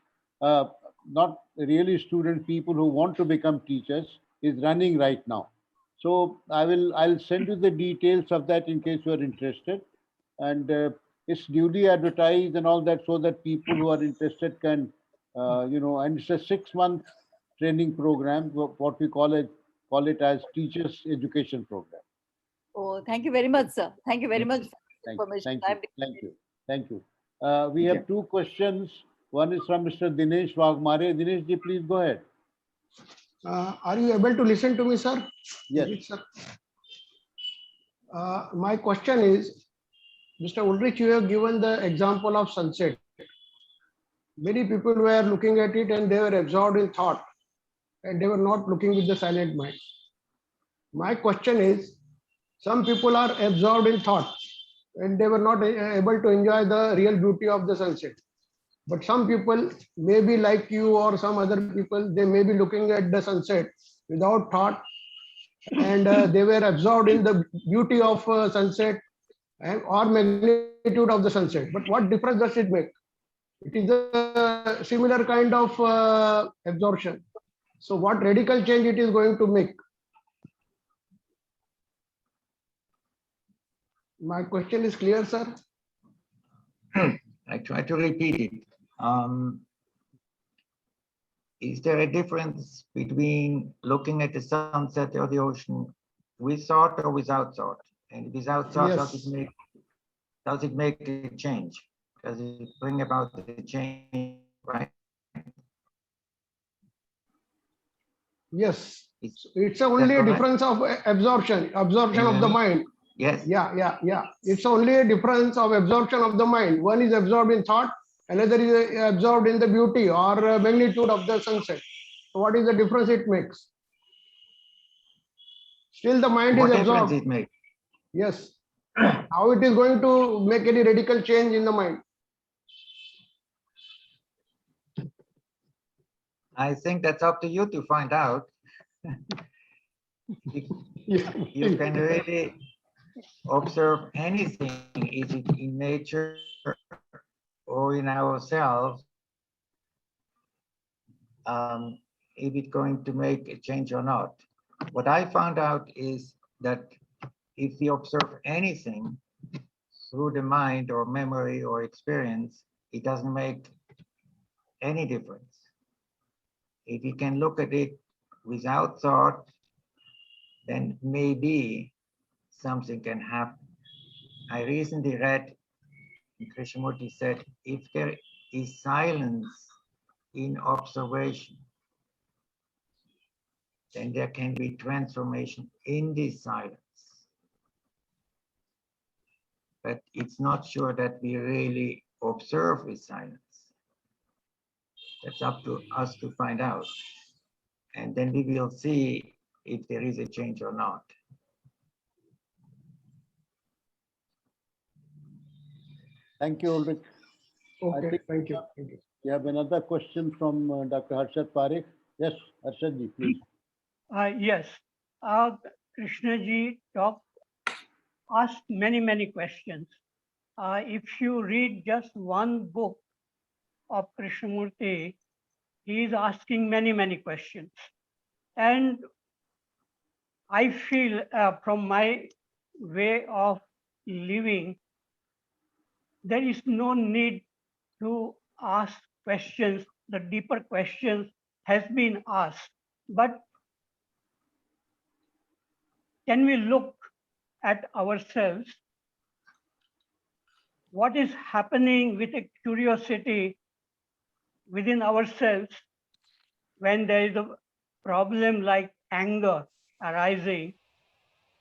not really student, people who want to become teachers, is running right now. So I'll send you the details of that in case you are interested. And it's duly advertised and all that, so that people who are interested can, and it's a 6-month training program, what we call it as teachers education program. Oh, thank you very much, sir. Thank you very much for this Thank you. information. Thank you. We have two questions. One is from Mr. Dinesh Waghmare. Dinesh ji, please go ahead. Are you able to listen to me, sir? Yes. Yes, sir. My question is, Mr. Ulrich, you have given the example of sunset. Many people were looking at it and they were absorbed in thought and they were not looking with the silent mind. My question is, some people are absorbed in thought and they were not able to enjoy the real beauty of the sunset. But some people, maybe like you or some other people, they may be looking at the sunset without thought, and they were absorbed in the beauty of sunset or magnitude of the sunset. But what difference does it make? It is a similar kind of absorption. So what radical change it is going to make? My question is clear, sir? I try to repeat it. Is there a difference between looking at the sunset or the ocean with thought or without thought? And without thought, Yes. does it make a change? Does it bring about the change, right? Yes. It's Only a correct? difference of absorption of the mind. Yes. Yeah. It's only a difference of absorption of the mind. One is absorbed in thought, another is absorbed in the beauty or magnitude of the sunset. So what is the difference it makes? Still the mind What is difference absorbed. it makes? Yes. How it is going to make any radical change in the mind? I think that's up to you to find out. You can really observe anything, is it in nature or in ourselves, if it's going to make a change or not. What I found out is that if we observe anything through the mind or memory or experience, it doesn't make any difference. If you can look at it without thought, then maybe something can happen. I recently read, Krishnamurti said, if there is silence in observation, then there can be transformation in this silence. But it's not sure that we really observe with silence. That's up to us to find out. And then we will see if there is a change or not. Thank you, Ulrich. Okay, thank you. We have another question from Dr. Harshad Parekh. Yes, Harshad ji, please. Yes, Krishna ji asked many questions. If you read just one book of Krishnamurti, he is asking many questions. And I feel from my way of living, there is no need to ask questions. The deeper questions has been asked. But can we look at ourselves? What is happening with a curiosity within ourselves when there is a problem like anger arising?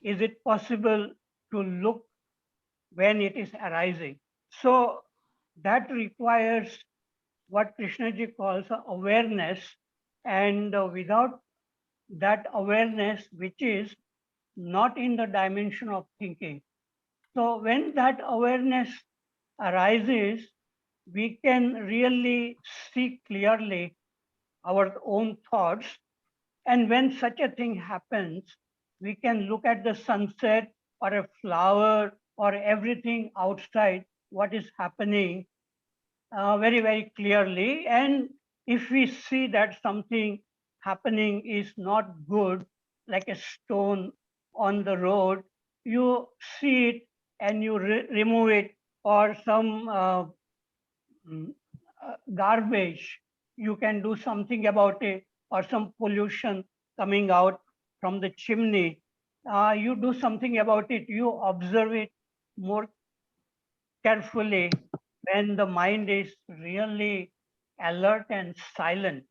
Is it possible to look when it is arising? So that requires what Krishnaji calls awareness, and without that awareness, which is not in the dimension of thinking. So when that awareness arises, we can really see clearly our own thoughts. And when such a thing happens, we can look at the sunset or a flower or everything outside, what is happening very clearly. And if we see that something happening is not good, like a stone on the road, you see it and you remove it, or some garbage, you can do something about it, or some pollution coming out from the chimney, you do something about it, you observe it more carefully when the mind is really alert and silent.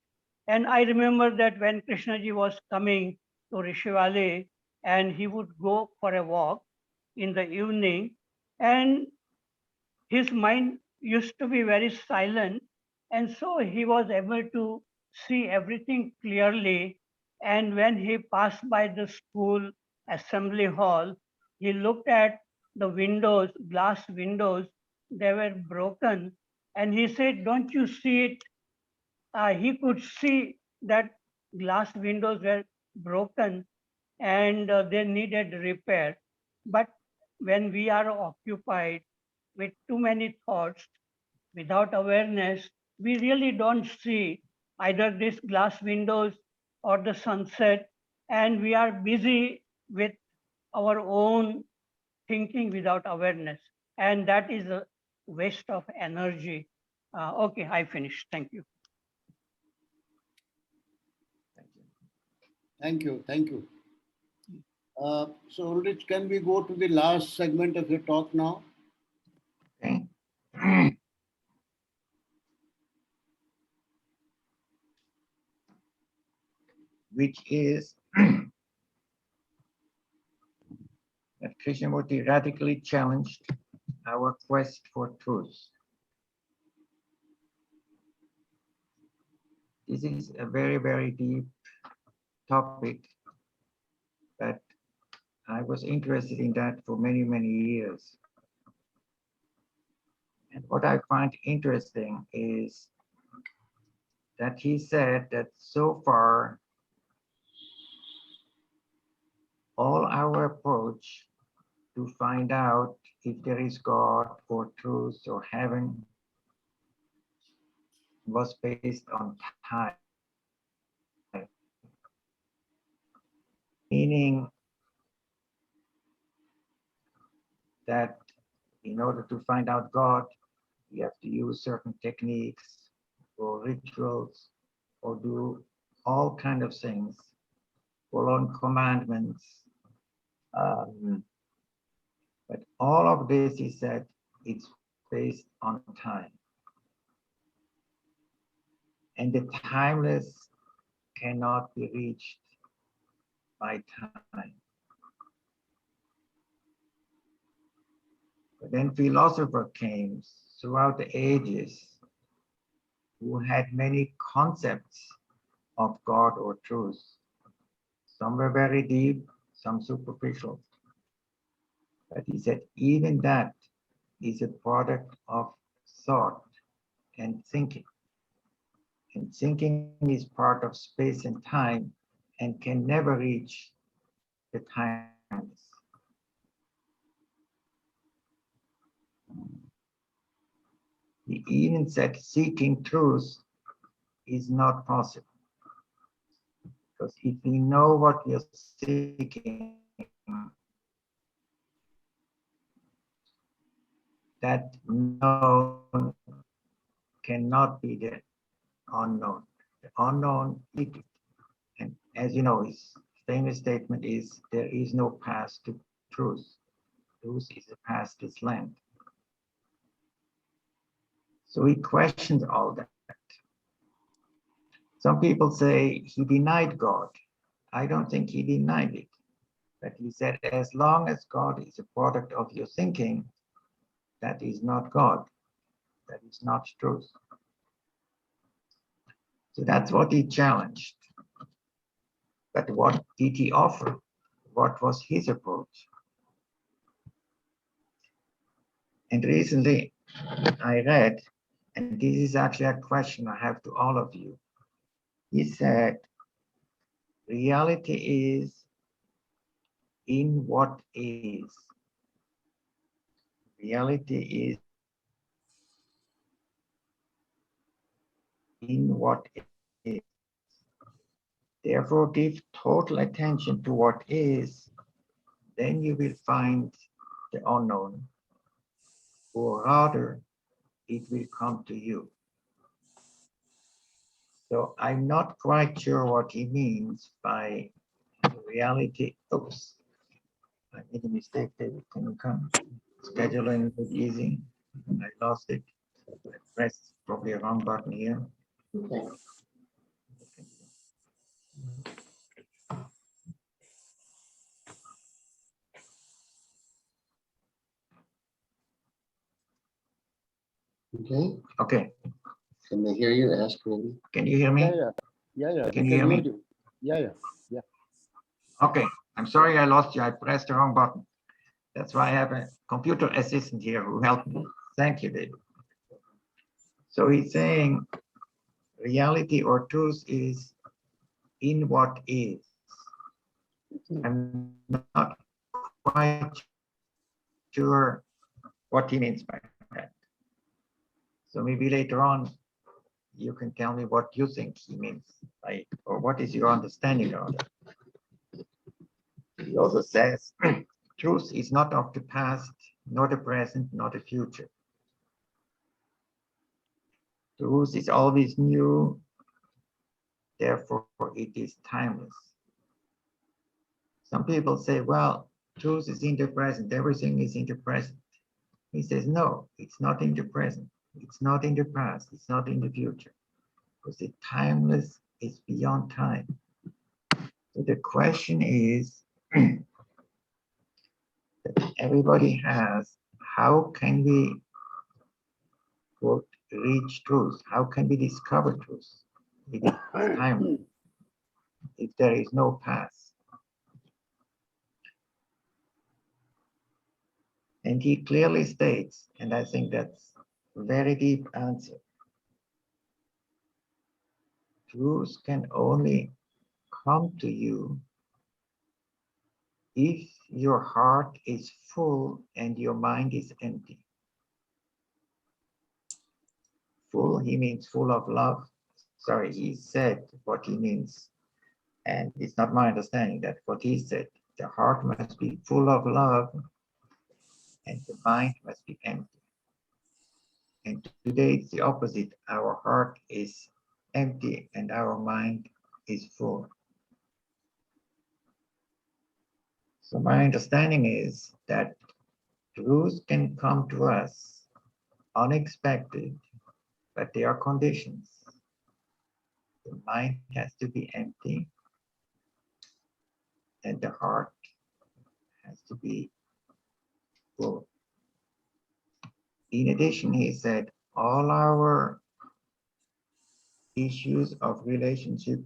And I remember that when Krishnaji was coming to Rishi Valley, and he would go for a walk in the evening, and his mind used to be very silent, and so he was able to see everything clearly. And when he passed by the school assembly hall, he looked at the windows, glass windows, they were broken, and he said, "Don't you see it?" He could see that glass windows were broken, and they needed repair. But when we are occupied with too many thoughts without awareness, we really don't see either these glass windows or the sunset, and we are busy with our own thinking without awareness. And that is a waste of energy. Okay, I finished. Thank you. Thank you. Thank you. So Ulrich, can we go to the last segment of your talk now? Okay. Which is that Krishnamurti radically challenged our quest for truth. This is a very, very deep topic, but I was interested in that for many, many years. And what I find interesting is that he said that so far, all our approach to find out if there is God or truth or heaven was based on time. Meaning that in order to find out God, you have to use certain techniques or rituals or do all kinds of things, follow commandments. But all of this is that it's based on time. And the timeless cannot be reached by time. But then philosopher came throughout the ages who had many concepts of God or truth. Some were very deep, some superficial. But he said even that is a product of thought and thinking. And thinking is part of space and time and can never reach the timeless. He even said seeking truth is not possible. Because if we know what we are seeking, that known cannot be the unknown. The unknown is it. And as you know, his famous statement is, there is no path to truth. Truth is a pathless land. So he questioned all that. Some people say he denied God. I don't think he denied it. But he said, as long as God is a product of your thinking, that is not God. That is not truth. So that's what he challenged. But what did he offer? What was his approach? And recently I read, and this is actually a question I have to all of you. He said, reality is in what is. Reality is in what is. Therefore, give total attention to what is, then you will find the unknown, or rather, it will come to you. So I'm not quite sure what he means by reality. Oops, I made a mistake, David. Can you come? Scheduling is easy. I lost it. I pressed probably a wrong button here. Okay, Okay, can they hear you? Ask maybe. can you hear me? Yeah. Can we you hear me? you. Yeah. Okay, I'm sorry I lost you. I pressed the wrong button. That's why I have a computer assistant here who helped me. Thank you, David. So he's saying reality or truth is in what is. I'm not quite sure what he means by that. So maybe later on, you can tell me what you think he means by, or what is your understanding of it. He also says, truth is not of the past, nor the present, nor the future. Truth is always new, therefore it is timeless. Some people say, well, truth is in the present, everything is in the present. He says, no, it's not in the present, it's not in the past, it's not in the future, because the timeless is beyond time. So the question is, that everybody has, how can we, quote, reach truth? How can we discover truth? It is time if there is no path. And he clearly states, and I think that's a very deep answer, truth can only come to you if your heart is full and your mind is empty. Full, he means full of love. Sorry, he said what he means. And it's not my understanding that what he said, the heart must be full of love and the mind must be empty. And today it's the opposite. Our heart is empty and our mind is full. So my understanding is that truth can come to us unexpected, but there are conditions. The mind has to be empty and the heart has to be full. In addition, he said, all our issues of relationship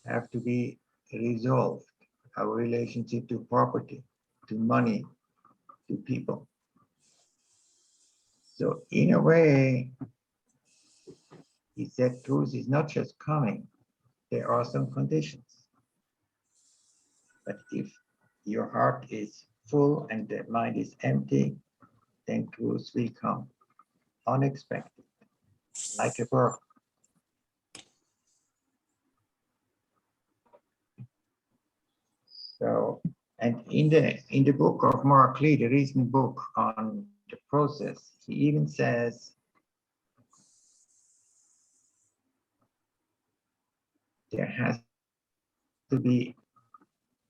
have to be resolved. Our relationship to property, to money, to people. So in a way, he said truth is not just coming, there are some conditions. But if your heart is full and the mind is empty, then truth will come unexpected, like a bird. So, and in the book of Mark Lee, the recent book on the process, he even says there has to be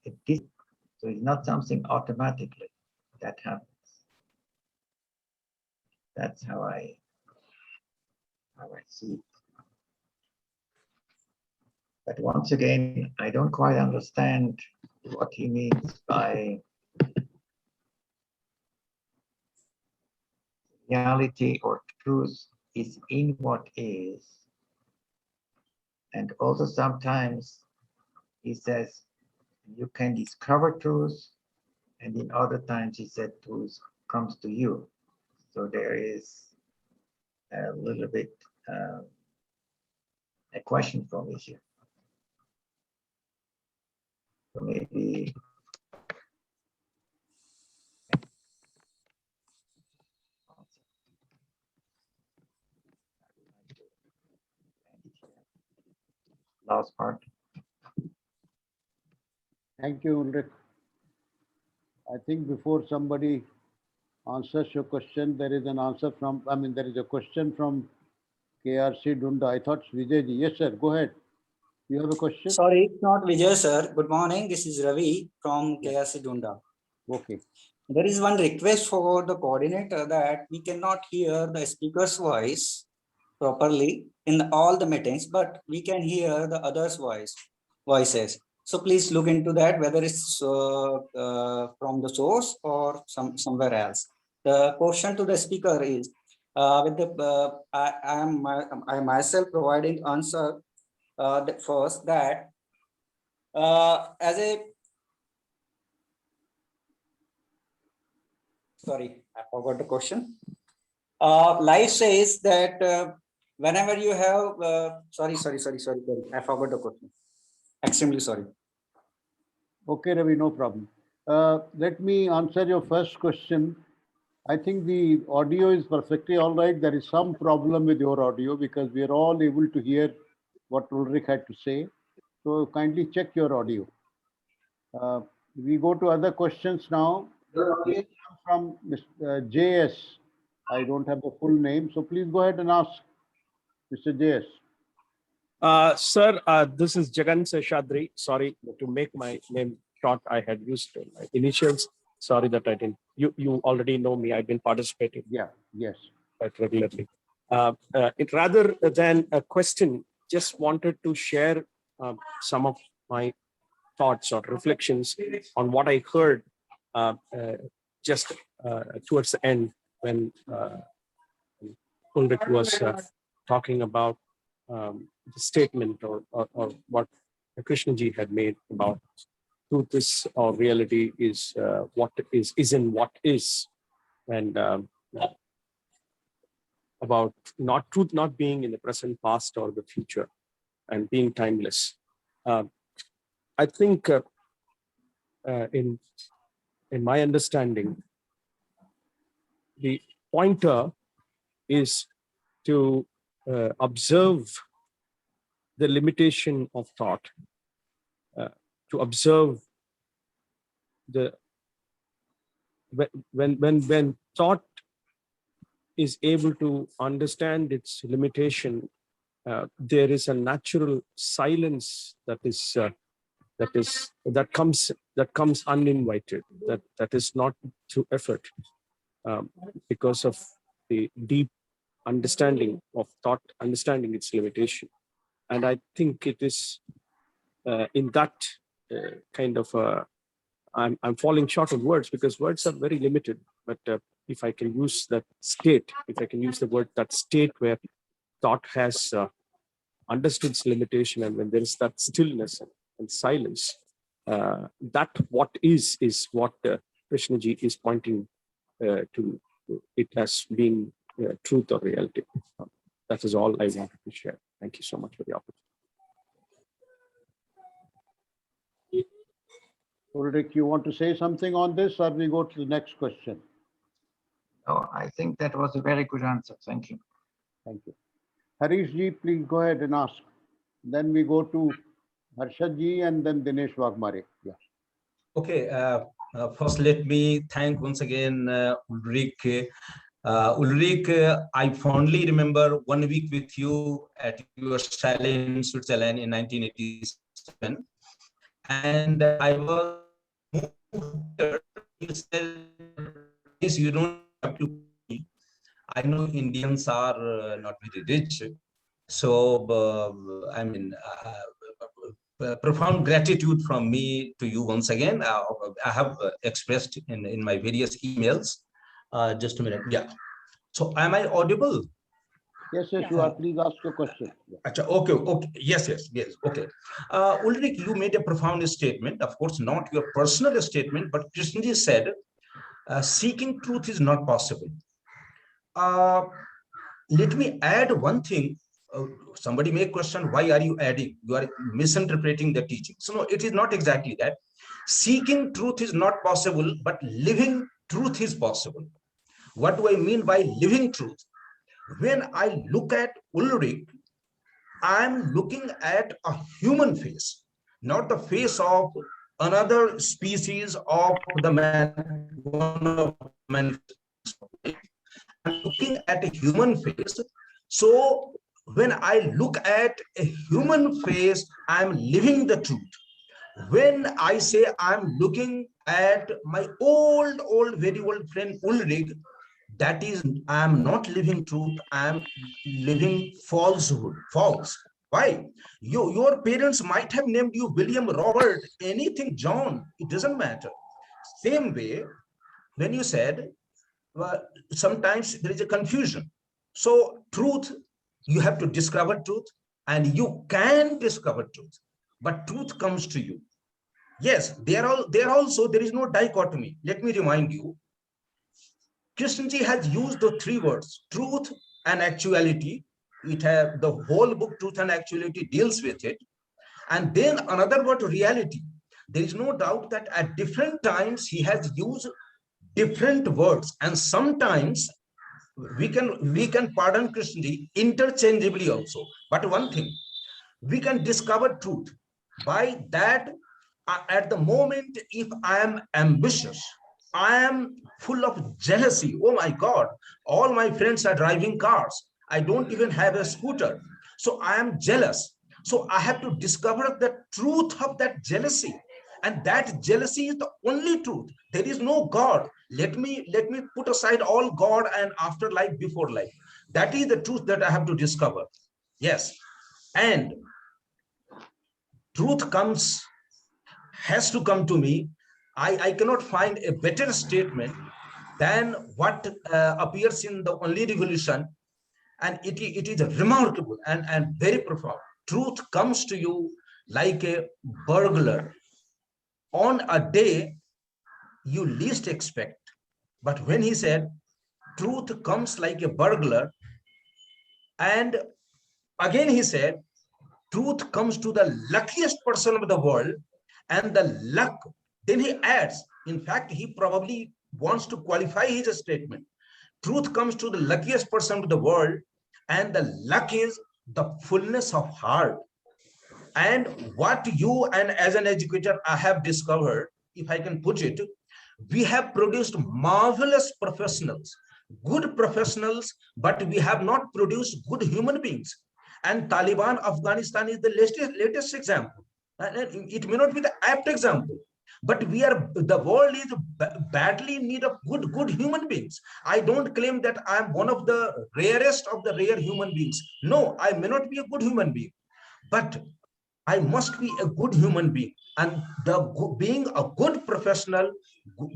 a distance. So it's not something automatically that happens. That's how I see it. But once again, I don't quite understand what he means by reality or truth is in what is. And also sometimes he says you can discover truth, and in other times he said truth comes to you. So there is a little bit a question for me here. So maybe last part. Thank you, Ulrich. I think before somebody answers your question, there is an answer from, there is a question from KRC Dunda. I thought Vijayji. Yes, sir. Go ahead. You have a question? Sorry, it's not Vijay, sir. Good morning. This is Ravi from KRC Dunda. Okay. There is one request for the coordinator that we cannot hear the speaker's voice properly in all the meetings, but we can hear the others' voices. So please look into that, whether it's from the source or somewhere else. The question to the speaker is, I myself providing answer first that as a sorry, I forgot the question. Life says that whenever you have sorry, I forgot the question. Extremely sorry. Okay, Ravi, no problem. Let me answer your first question. I think the audio is perfectly all right. There is some problem with your audio because we are all able to hear what Ulrich had to say. So kindly check your audio. We go to other questions now. From Mr. JS. I don't have the full name, so please go ahead and ask Mr. JS. Sir, this is Jagan Sheshadri. Sorry to make my name short. I had used my initials. Sorry that I didn't. You already know me. I've been participating. Yeah. Yes. Quite regularly. It rather than a question, just wanted to share some of my thoughts or reflections on what I heard just towards the end when Ulrich was talking about the statement or what Krishnaji had made about truth is or reality is what is in what is, and about truth not being in the present, past, or the future, and being timeless. I think in my understanding, the pointer is to observe the limitation of thought, to observe the when thought is able to understand its limitation, there is a natural silence that comes uninvited, that is not through effort, because of the deep understanding of thought, understanding its limitation. And I think it is in that kind of I'm falling short of words because words are very limited, but if I can use that state, if I can use the word, that state where thought has understood its limitation, and when there is that stillness and silence, that what is what Krishnaji is pointing to it as being truth or reality. That is all I wanted to share. Thank you so much for the opportunity. Ulrich, you want to say something on this, or we go to the next question? Oh, I think that was a very good answer. Thank you. Thank you. Harish ji, please go ahead and ask. Then we go to Harshad ji and then Dinesh Waghmare. Yeah. Okay. First, let me thank once again Ulrich. Ulrich, I fondly remember 1 week with you at your chalet in Switzerland in 1987. And I was moved. You said, you don't have to. I know Indians are not very rich. So, profound gratitude from me to you once again. I have expressed in my various emails. Just a minute. Yeah. So am I audible? Yes, you are. Please ask your question. Okay. Yes. Okay. Ulrich, you made a profound statement. Of course, not your personal statement, but Krishnaji said, seeking truth is not possible. Let me add one thing. Somebody may question, why are you adding? You are misinterpreting the teaching. So no, it is not exactly that. Seeking truth is not possible, but living truth is possible. What do I mean by living truth? When I look at Ulrich, I'm looking at a human face, not the face of another species of the man, one of manifestation. I'm looking at a human face. So when I look at a human face, I'm living the truth. When I say I'm looking at my very old friend Ulrich, that is, I am not living truth, I am living falsehood, false. Why? Your parents might have named you William, Robert, anything, John, it doesn't matter. Same way, when you said, sometimes there is a confusion. So truth, you have to discover truth, and you can discover truth, but truth comes to you. Yes, there also there is no dichotomy. Let me remind you, Krishnaji has used the three words, truth and actuality. It has the whole book, Truth and Actuality, deals with it. And then another word, reality. There is no doubt that at different times he has used different words, and sometimes we can pardon Krishnaji interchangeably also. But one thing, we can discover truth by that. At the moment, if I am ambitious, I am full of jealousy. Oh my God, all my friends are driving cars. I don't even have a scooter. So I am jealous. So I have to discover the truth of that jealousy. And that jealousy is the only truth. There is no God. Let me put aside all God and afterlife, before life. That is the truth that I have to discover. Yes. And truth has to come to me. I cannot find a better statement than what appears in the only revolution. And it is remarkable and very profound. Truth comes to you like a burglar on a day you least expect. But when he said, truth comes like a burglar, and again he said, truth comes to the luckiest person of the world, and the luck, then he adds, in fact, he probably wants to qualify his statement. Truth comes to the luckiest person of the world, and the luck is the fullness of heart. And what you and as an educator I have discovered, if I can put it, we have produced marvelous professionals, good professionals, but we have not produced good human beings. And Taliban Afghanistan is the latest example. And it may not be the apt example, but the world is badly in need of good human beings. I don't claim that I am one of the rarest of the rare human beings. No, I may not be a good human being, but I must be a good human being. And being a good professional,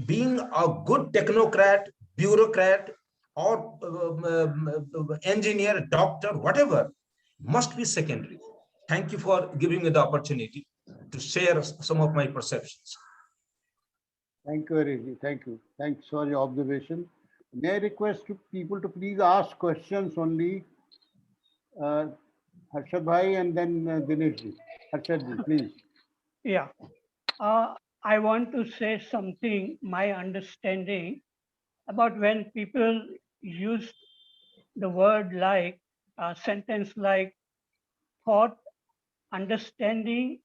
being a good technocrat, bureaucrat, or engineer, doctor, whatever, must be secondary. Thank you for giving me the opportunity to share some of my perceptions. Thank you, Hareshji. Thank you. Thanks for your observation. May I request people to please ask questions only. Harshad Bhai and then Dineshji. Harshadji, please. Yeah. I want to say something, my understanding about when people use the word like, a sentence like, thought understanding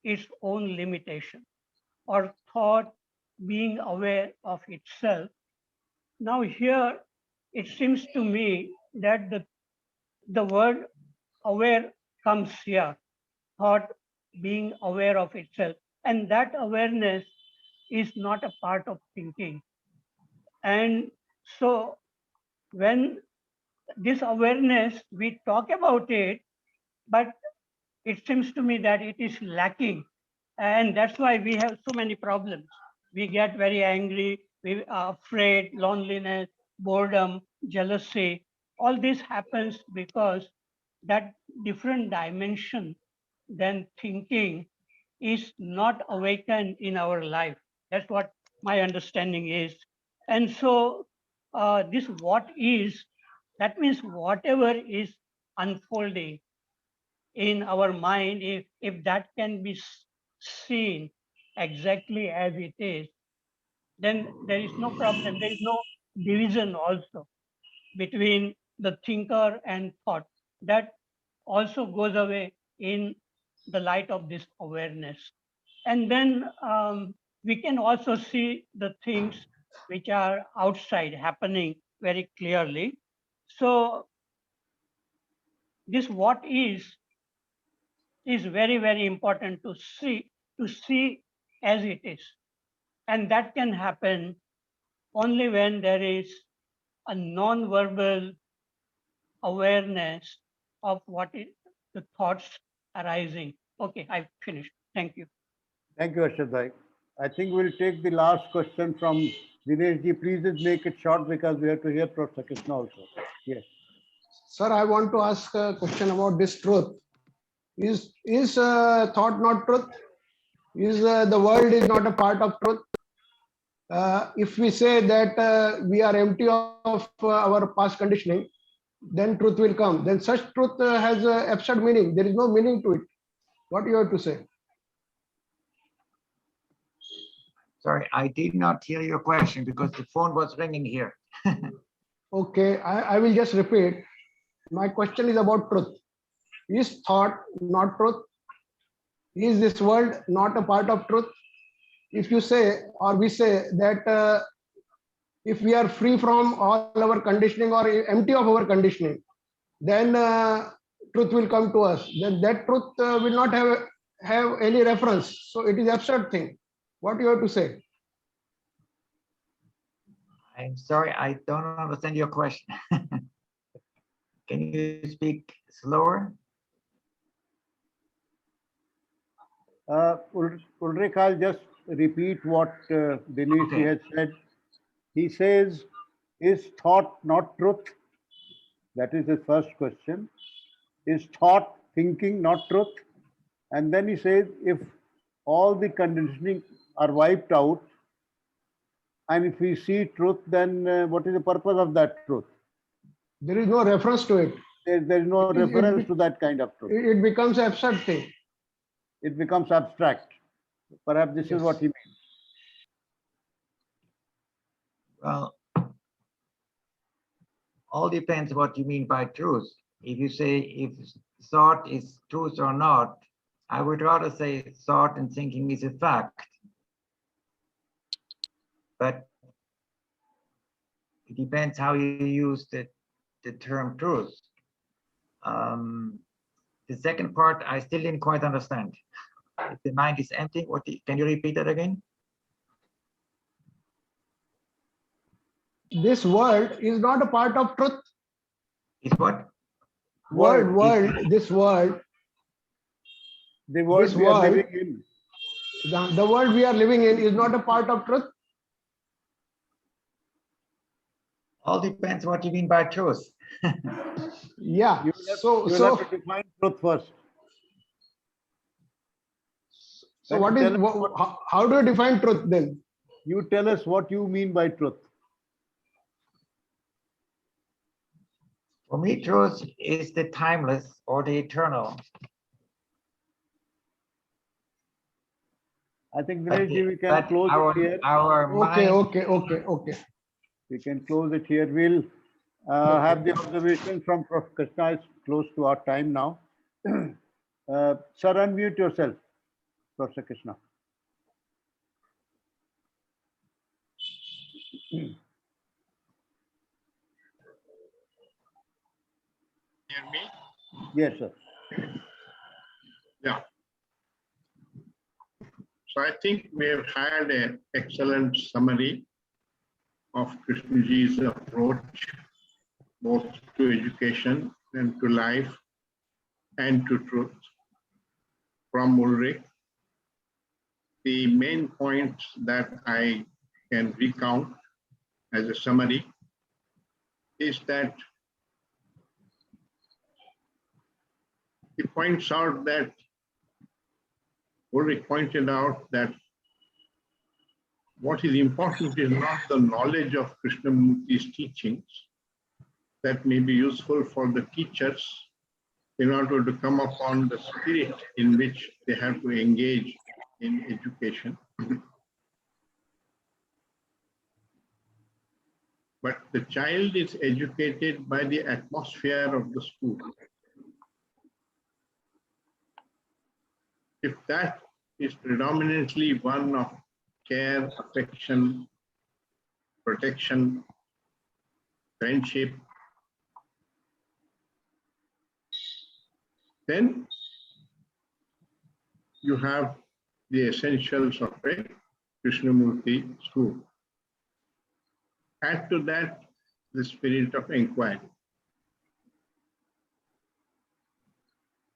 its own limitation, or thought being aware of itself. Now here, it seems to me that the word aware comes here, thought being aware of itself. And that awareness is not a part of thinking. And so when this awareness, we talk about it, but it seems to me that it is lacking. And that's why we have so many problems. We get very angry, we are afraid, loneliness, boredom, jealousy. All this happens because that different dimension than thinking is not awakened in our life. That's what my understanding is. And so this what is, that means whatever is unfolding in our mind, if that can be seen exactly as it is, then there is no problem. There is no division also between the thinker and thought. That also goes away in the light of this awareness. And then we can also see the things which are outside happening very clearly. So this what is very, very important to see as it is. And that can happen only when there is a non-verbal awareness of what is the thoughts arising. Okay, I've finished. Thank you. Thank you, Harshad Bhai. I think we'll take the last question from Dinesh ji. Please just make it short because we have to hear Professor Krishna also. Yes. Sir, I want to ask a question about this truth. Is thought not truth? Is the world is not a part of truth? If we say that we are empty of our past conditioning, then truth will come. Then such truth has absurd meaning. There is no meaning to it. What you have to say? Sorry, I did not hear your question because the phone was ringing here. Okay, I will just repeat. My question is about truth. Is thought not truth? Is this world not a part of truth? If you say, or we say that if we are free from all our conditioning or empty of our conditioning, then truth will come to us. Then that truth will not have any reference. So it is absurd thing. What you have to say? I'm sorry, I don't understand your question. Can you speak slower? Ulrich, I'll just repeat what Dinesh ji has said. He says, is thought not truth? That is his first question. Is thought thinking not truth? And then he says, if all the conditioning are wiped out, and if we see truth, then what is the purpose of that truth? There is no reference to it. There is no reference to that kind of truth. It becomes an absurd thing. It becomes abstract. Perhaps this is what he means. Well, all depends what you mean by truth. If you say if thought is truth or not, I would rather say thought and thinking is a fact. But it depends how you use the term truth. The second part, I still didn't quite understand. If the mind is empty, can you repeat that again? This world is not a part of truth. Is what? This world. The world we are living in. The world we are living in is not a part of truth. All depends what you mean by truth. Yeah. You will have to define truth first. So how do you define truth then? You tell us what you mean by truth. For me, truth is the timeless or the eternal. I think, Dinesh ji, we can close it here. Okay. We can close it here. We'll have the observation from Prof. Krishna. It's close to our time now. Sir, unmute yourself, Professor Krishna. Hear me? Yes, sir. Yeah. So I think we have had an excellent summary of Krishnaji's approach, both to education and to life and to truth from Ulrich. The main points that I can recount as a summary is that he points out that Ulrich pointed out that what is important is not the knowledge of Krishnamurti's teachings that may be useful for the teachers in order to come upon the spirit in which they have to engage in education. But the child is educated by the atmosphere of the school. if that is predominantly one of care, affection, protection, friendship, then you have the essentials of a Krishnamurti school. Add to that the spirit of inquiry.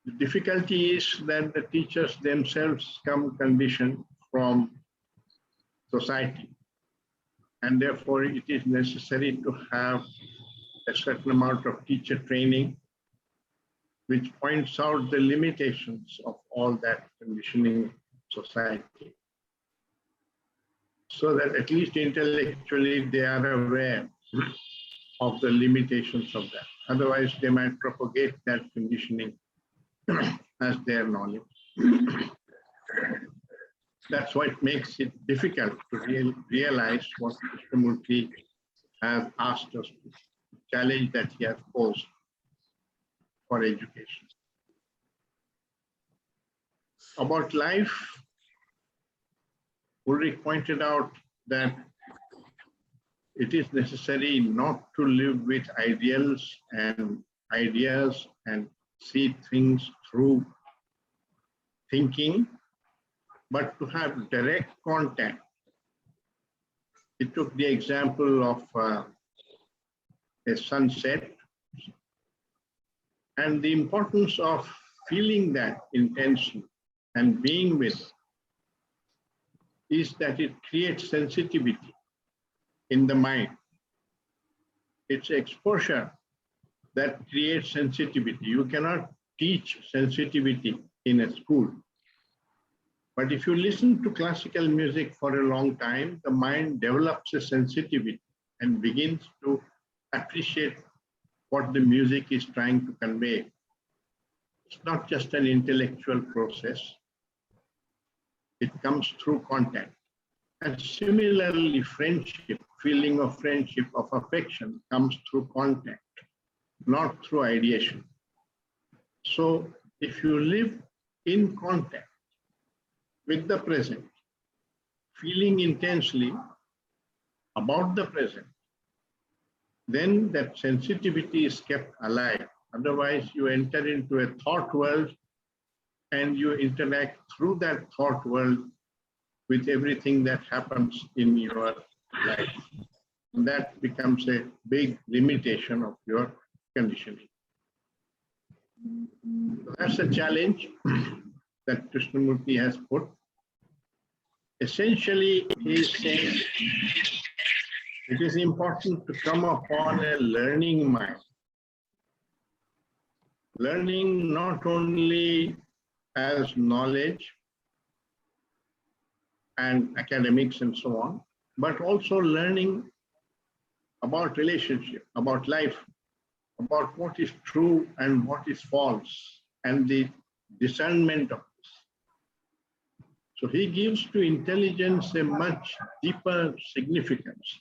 The difficulty is that the teachers themselves come conditioned from society, and therefore it is necessary to have a certain amount of teacher training, which points out the limitations of all that conditioning society, so that at least intellectually they are aware of the limitations of that. Otherwise, they might propagate that conditioning as their knowledge. That's why it makes it difficult to realize what Krishnamurti has asked us to, the challenge that he has posed for education. About life, Ulrich pointed out that it is necessary not to live with ideals and ideas and see things through thinking, but to have direct contact. He took the example of a sunset and the importance of feeling that intensely and being with it is that it creates sensitivity in the mind. It's exposure that creates sensitivity. You cannot teach sensitivity in a school. But if you listen to classical music for a long time, the mind develops a sensitivity and begins to appreciate what the music is trying to convey. It's not just an intellectual process. It comes through contact. And similarly, friendship, feeling of friendship, of affection comes through contact, not through ideation. So if you live in contact with the present, feeling intensely about the present, then that sensitivity is kept alive. Otherwise, you enter into a thought world and you interact through that thought world with everything that happens in your life. And that becomes a big limitation of your conditioning. That's a challenge that Krishnamurti has put. Essentially, he is saying it is important to come upon a learning mind. Learning not only as knowledge and academics and so on, but also learning about relationship, about life, about what is true and what is false, and the discernment of this. So he gives to intelligence a much deeper significance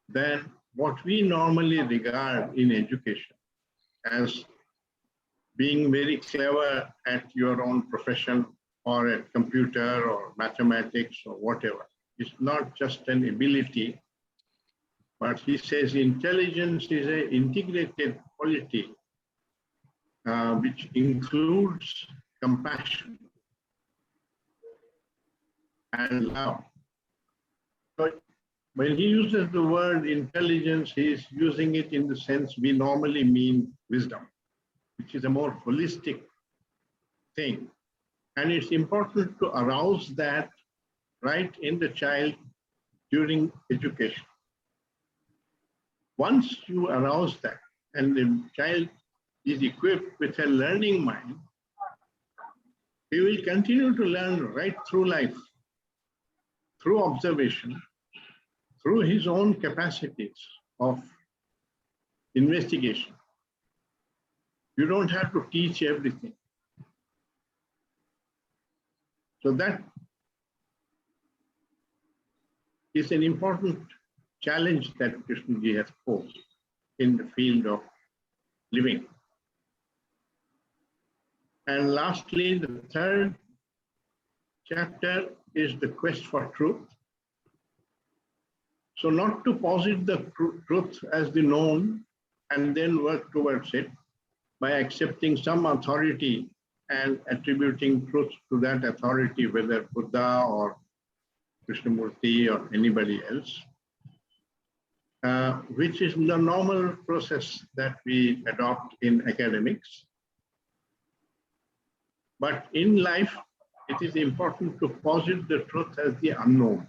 than what we normally regard in education as being very clever at your own profession or at computer or mathematics or whatever. It's not just an ability, but he says intelligence is an integrated quality which includes compassion and love. So when he uses the word intelligence, he is using it in the sense we normally mean wisdom, which is a more holistic thing. And it's important to arouse that right in the child during education. Once you arouse that and the child is equipped with a learning mind, he will continue to learn right through life, through observation, through his own capacities of investigation. You don't have to teach everything. So that is an important challenge that Krishnaji has posed in the field of living. And lastly, the third chapter is the quest for truth. So not to posit the truth as the known and then work towards it by accepting some authority and attributing truth to that authority, whether Buddha or Krishnamurti or anybody else, which is the normal process that we adopt in academics. But in life, it is important to posit the truth as the unknown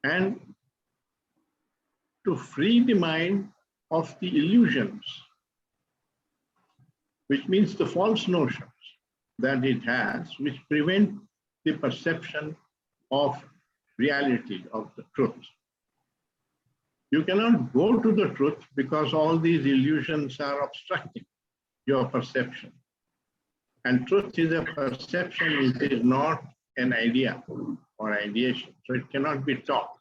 and to free the mind of the illusions, which means the false notions that it has, which prevent the perception of reality, of the truth. You cannot go to the truth because all these illusions are obstructing your perception. And truth is a perception, it is not an idea or ideation. So it cannot be taught.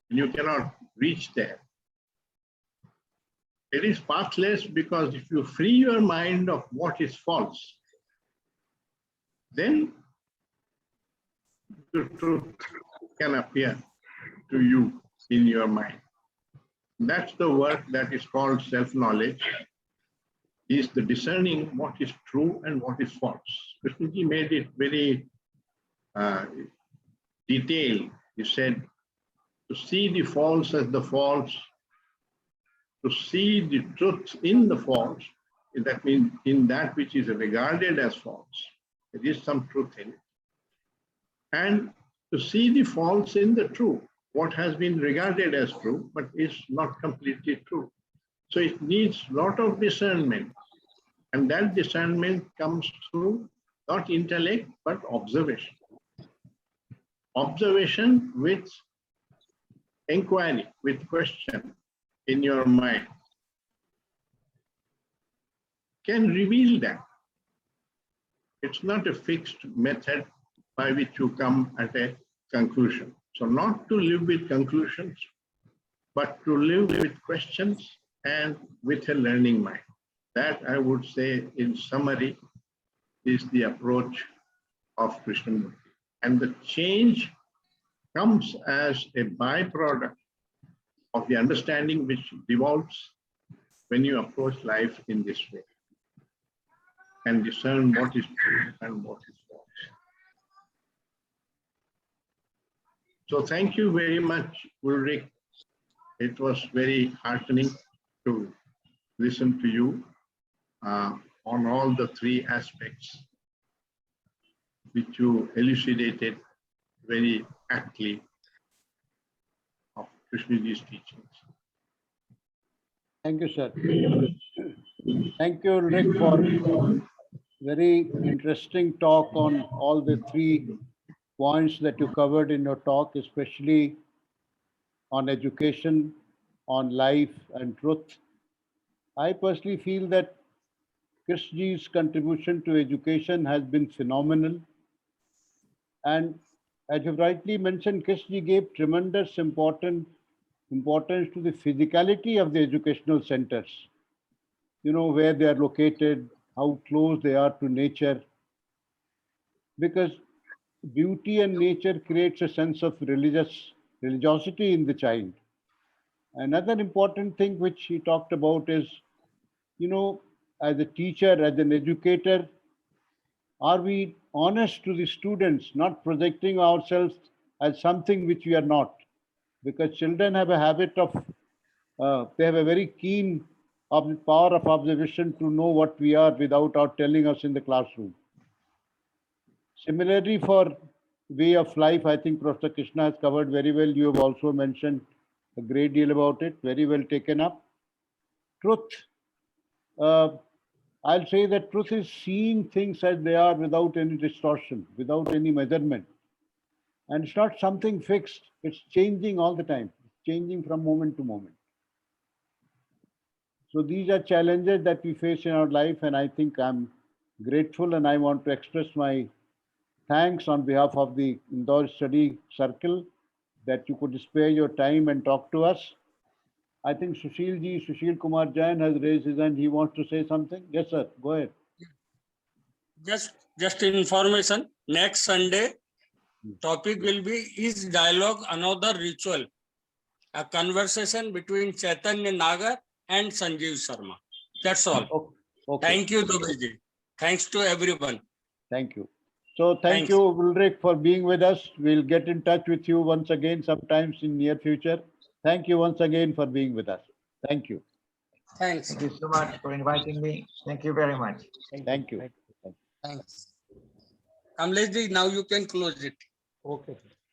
You cannot reach there. It is pathless because if you free your mind of what is false, then the truth can appear to you in your mind. That's the work that is called self-knowledge, is the discerning what is true and what is false. Krishnaji made it very detailed. He said, to see the false as the false, to see the truth in the false, that means in that which is regarded as false, there is some truth in it. And to see the false in the true, what has been regarded as true, but is not completely true. So it needs a lot of discernment. And that discernment comes through not intellect, but observation. Observation with inquiry, with question in your mind can reveal that. It's not a fixed method by which you come at a conclusion. So not to live with conclusions, but to live with questions and with a learning mind. That, I would say, in summary, is the approach of Krishnamurti. And the change comes as a byproduct of the understanding which develops when you approach life in this way and discern what is true and what is false. So thank you very much, Ulrich. It was very heartening to listen to you on all the three aspects which you elucidated very aptly of Krishnaji's teachings. Thank you, sir. Thank you, Ulrich, for very interesting talk on all the three points that you covered in your talk, especially on education, on life and truth. I personally feel that Krishnaji's contribution to education has been phenomenal. And as you rightly mentioned, Krishnaji gave tremendous importance to the physicality of the educational centers. You know, where they are located, how close they are to nature. Because beauty and nature creates a sense of religiosity in the child. Another important thing which he talked about is, you know, as a teacher, as an educator, are we honest to the students, not projecting ourselves as something which we are not? Because children have a habit of, they have a very keen power of observation to know what we are without our telling us in the classroom. Similarly, for way of life, I think Professor Krishna has covered very well. You have also mentioned a great deal about it, very well taken up. Truth. I'll say that truth is seeing things as they are without any distortion, without any measurement. And it's not something fixed, it's changing all the time, changing from moment to moment. So these are challenges that we face in our life, and I think I'm grateful and I want to express my thanks on behalf of the Indore Study Circle that you could spare your time and talk to us. I think Sushil Kumar Jain has raised his hand. He wants to say something. Yes, sir. Go ahead. just information, next Sunday, topic will be Is Dialogue Another Ritual? A conversation between Chaitanya Nagar and Sanjeev Sharma. That's all. Okay. Thank you, Dubeyji. Thanks to everyone. Thank you. So thank Thanks. you, Ulrich, for being with us. We'll get in touch with you once again sometimes in near future. Thank you once again for being with us. Thank you. Thanks. Thank you so much for inviting me. Thank you very much. Thank you. Thanks. Kamleshji, now you can close it. Okay.